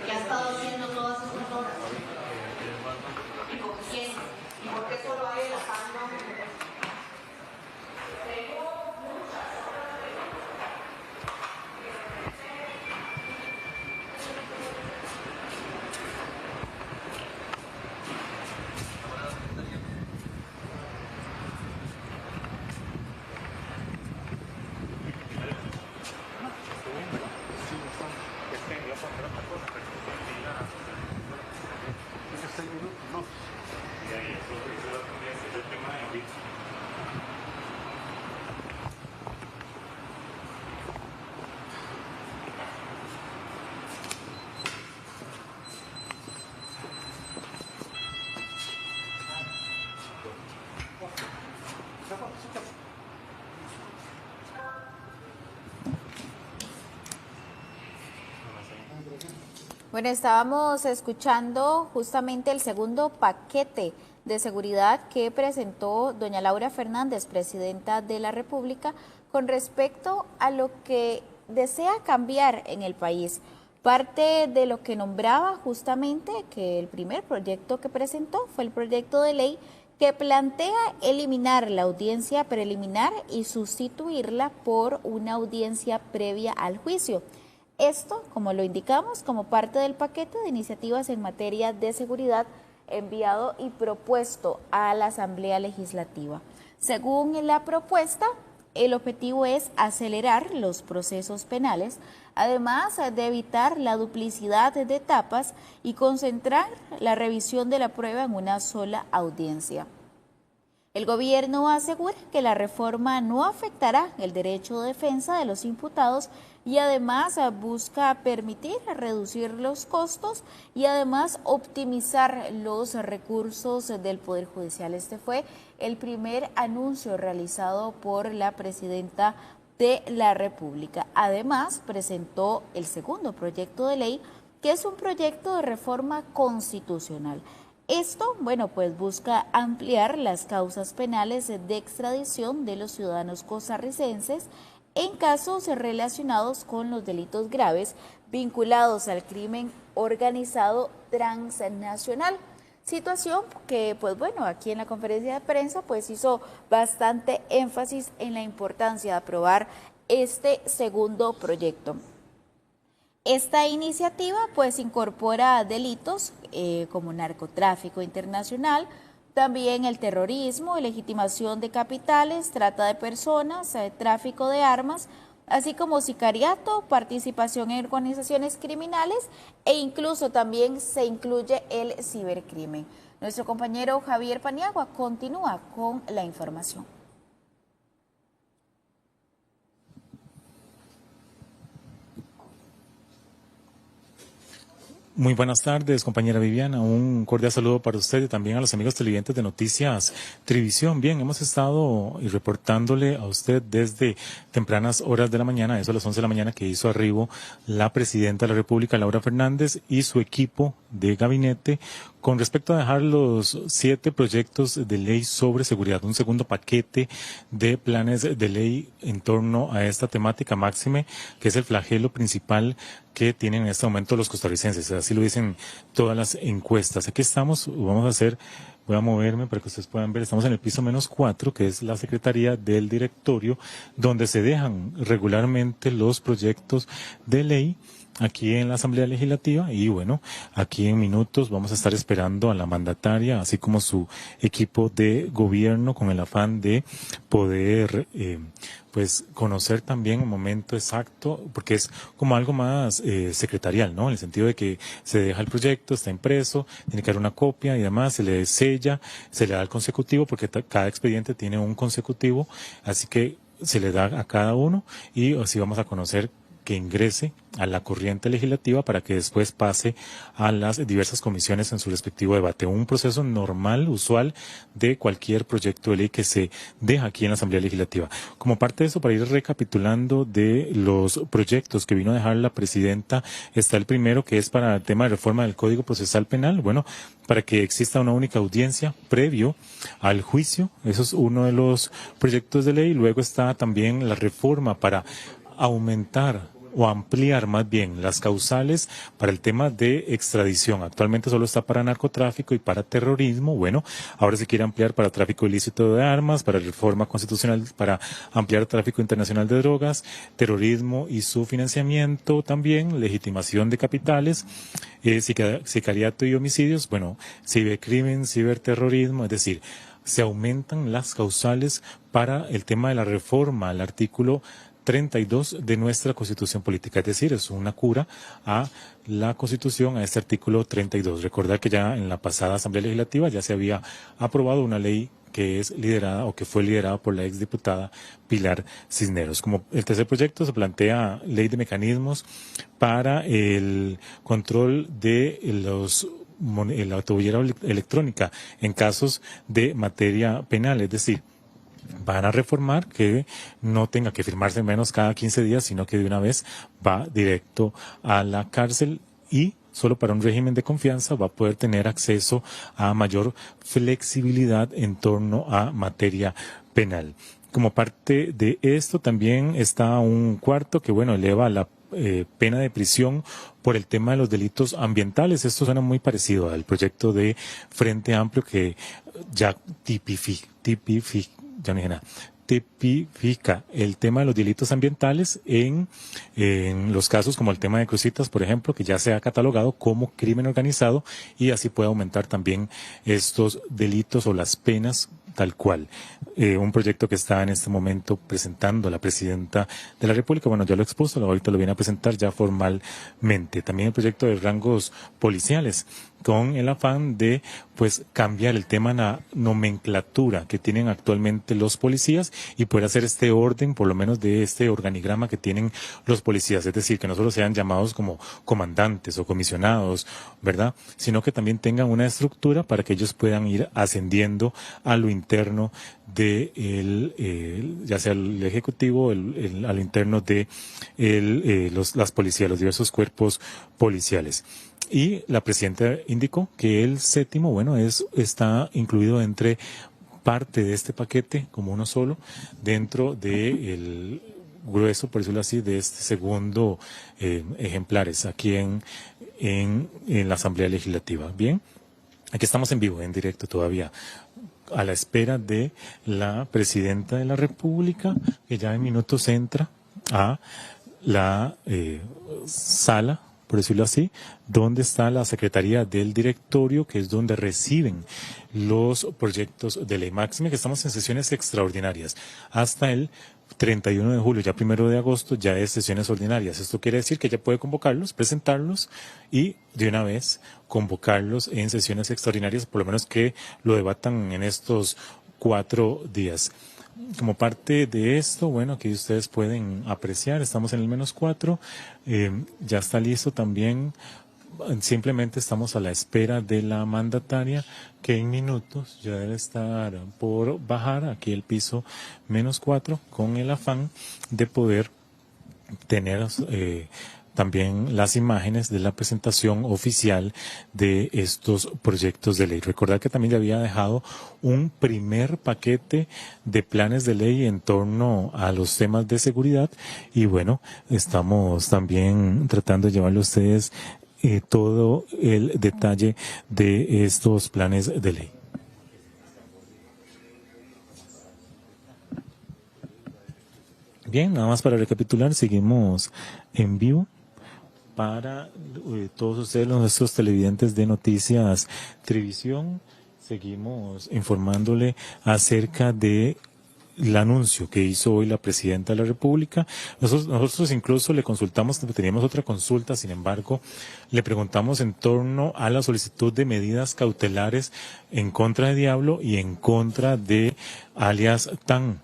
que ha estado haciendo todas estas horas. ¿Y con quién? ¿Y por qué solo a él? Bueno, estábamos escuchando justamente el segundo paquete de seguridad que presentó doña Laura Fernández, presidenta de la República, con respecto a lo que desea cambiar en el país. Parte de lo que nombraba justamente que el primer proyecto que presentó fue el proyecto de ley que plantea eliminar la audiencia preliminar y sustituirla por una audiencia previa al juicio. Esto, como lo indicamos, como parte del paquete de iniciativas en materia de seguridad enviado y propuesto a la Asamblea Legislativa. Según la propuesta, el objetivo es acelerar los procesos penales, además de evitar la duplicidad de etapas y concentrar la revisión de la prueba en una sola audiencia. El gobierno asegura que la reforma no afectará el derecho de defensa de los imputados y además busca permitir reducir los costos y además optimizar los recursos del Poder Judicial. Este fue el primer anuncio realizado por la presidenta de la República. Además, presentó el segundo proyecto de ley, que es un proyecto de reforma constitucional. Esto, bueno, pues busca ampliar las causas penales de extradición de los ciudadanos costarricenses en casos relacionados con los delitos graves vinculados al crimen organizado transnacional. Situación que, pues bueno, aquí en la conferencia de prensa pues hizo bastante énfasis en la importancia de aprobar este segundo proyecto. Esta iniciativa pues incorpora delitos como narcotráfico internacional, también el terrorismo, legitimación de capitales, trata de personas, tráfico de armas, así como sicariato, participación en organizaciones criminales e incluso también se incluye el cibercrimen. Nuestro compañero Javier Paniagua continúa con la información. Muy buenas tardes, compañera Viviana. Un cordial saludo para usted y también a los amigos televidentes de Noticias Trivisión. Bien, hemos estado reportándole a usted desde tempranas horas de la mañana, eso a las 11 de la mañana, que hizo arribo la presidenta de la República, Laura Fernández, y su equipo de gabinete con respecto a dejar los 7 proyectos de ley sobre seguridad, un segundo paquete de planes de ley en torno a esta temática máxime, que es el flagelo principal que tienen en este momento los costarricenses. Así lo dicen todas las encuestas. Aquí estamos, voy a moverme para que ustedes puedan ver, estamos en el piso -4, que es la Secretaría del Directorio, donde se dejan regularmente los proyectos de ley aquí en la Asamblea Legislativa. Y bueno, aquí en minutos vamos a estar esperando a la mandataria, así como su equipo de gobierno, con el afán de poder pues conocer también el momento exacto, porque es como algo más secretarial, ¿no? En el sentido de que se deja el proyecto, está impreso, tiene que haber una copia y demás, se le sella, se le da el consecutivo, porque cada expediente tiene un consecutivo, así que se le da a cada uno y así vamos a conocer que ingrese a la corriente legislativa para que después pase a las diversas comisiones en su respectivo debate. Un proceso normal, usual, de cualquier proyecto de ley que se deja aquí en la Asamblea Legislativa. Como parte de eso, para ir recapitulando de los proyectos que vino a dejar la presidenta, está el primero, que es para el tema de reforma del Código Procesal Penal. Bueno, para que exista una única audiencia previo al juicio. Eso es uno de los proyectos de ley. Luego está también la reforma para aumentar o ampliar más bien las causales para el tema de extradición. Actualmente solo está para narcotráfico y para terrorismo. Bueno, ahora se quiere ampliar para tráfico ilícito de armas, para reforma constitucional, para ampliar tráfico internacional de drogas, terrorismo y su financiamiento también, legitimación de capitales, sicariato y homicidios, bueno, cibercrimen, ciberterrorismo, es decir, se aumentan las causales para el tema de la reforma al artículo 32 de nuestra Constitución Política, es decir, es una cura a la Constitución, a este artículo 32. Recordar que ya en la pasada Asamblea Legislativa ya se había aprobado una ley que es liderada o que fue liderada por la exdiputada Pilar Cisneros. Como el tercer proyecto se plantea ley de mecanismos para el control de la tobillera electrónica en casos de materia penal, es decir, van a reformar que no tenga que firmarse menos cada 15 días, sino que de una vez va directo a la cárcel y solo para un régimen de confianza va a poder tener acceso a mayor flexibilidad en torno a materia penal. Como parte de esto también está un cuarto que, eleva la pena de prisión por el tema de los delitos ambientales. Esto suena muy parecido al proyecto de Frente Amplio que ya tipifica el tema de los delitos ambientales en los casos como el tema de Cruzitas, por ejemplo, que ya se ha catalogado como crimen organizado y así puede aumentar también estos delitos o las penas tal cual. Un proyecto que está en este momento presentando la presidenta de la República, ya lo expuso, ahorita lo viene a presentar ya formalmente. También el proyecto de rangos policiales, con el afán de cambiar el tema de la nomenclatura que tienen actualmente los policías y poder hacer este orden, por lo menos de este organigrama que tienen los policías, es decir, que no solo sean llamados como comandantes o comisionados, ¿verdad?, sino que también tengan una estructura para que ellos puedan ir ascendiendo a lo interno de ya sea el ejecutivo, a lo interno de las policías, los diversos cuerpos policiales. Y la presidenta indicó que el séptimo, está incluido entre parte de este paquete, como uno solo, dentro del grueso, por decirlo así, de este segundo ejemplares aquí en la Asamblea Legislativa. Bien, aquí estamos en vivo, en directo todavía, a la espera de la presidenta de la República, que ya en minutos entra a la sala, por decirlo así, donde está la Secretaría del Directorio, que es donde reciben los proyectos de ley. Máxime que estamos en sesiones extraordinarias. Hasta el 31 de julio, ya 1 de agosto, ya es sesiones ordinarias. Esto quiere decir que ya puede convocarlos, presentarlos y de una vez convocarlos en sesiones extraordinarias, por lo menos que lo debatan en estos 4 días. Como parte de esto, aquí ustedes pueden apreciar, estamos en el -4, ya está listo también, simplemente estamos a la espera de la mandataria, que en minutos ya debe estar por bajar aquí el piso -4, con el afán de poder tener también las imágenes de la presentación oficial de estos proyectos de ley. Recordar que también le había dejado un primer paquete de planes de ley en torno a los temas de seguridad y estamos también tratando de llevarle a ustedes todo el detalle de estos planes de ley. Bien, nada más para recapitular, seguimos en vivo para todos ustedes, nuestros televidentes de Noticias Trivisión. Seguimos informándole acerca de el anuncio que hizo hoy la presidenta de la República. Nosotros incluso le consultamos, teníamos otra consulta, sin embargo, le preguntamos en torno a la solicitud de medidas cautelares en contra de Diablo y en contra de alias Tan.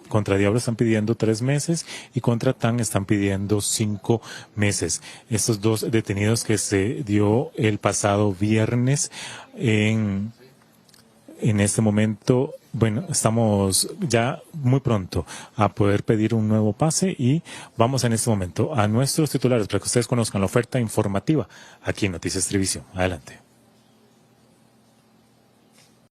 Contra Diablo están pidiendo 3 meses y contra Tan están pidiendo 5 meses. Estos dos detenidos que se dio el pasado viernes en este momento, estamos ya muy pronto a poder pedir un nuevo pase y vamos en este momento a nuestros titulares para que ustedes conozcan la oferta informativa aquí en Noticias Trivisión. Adelante.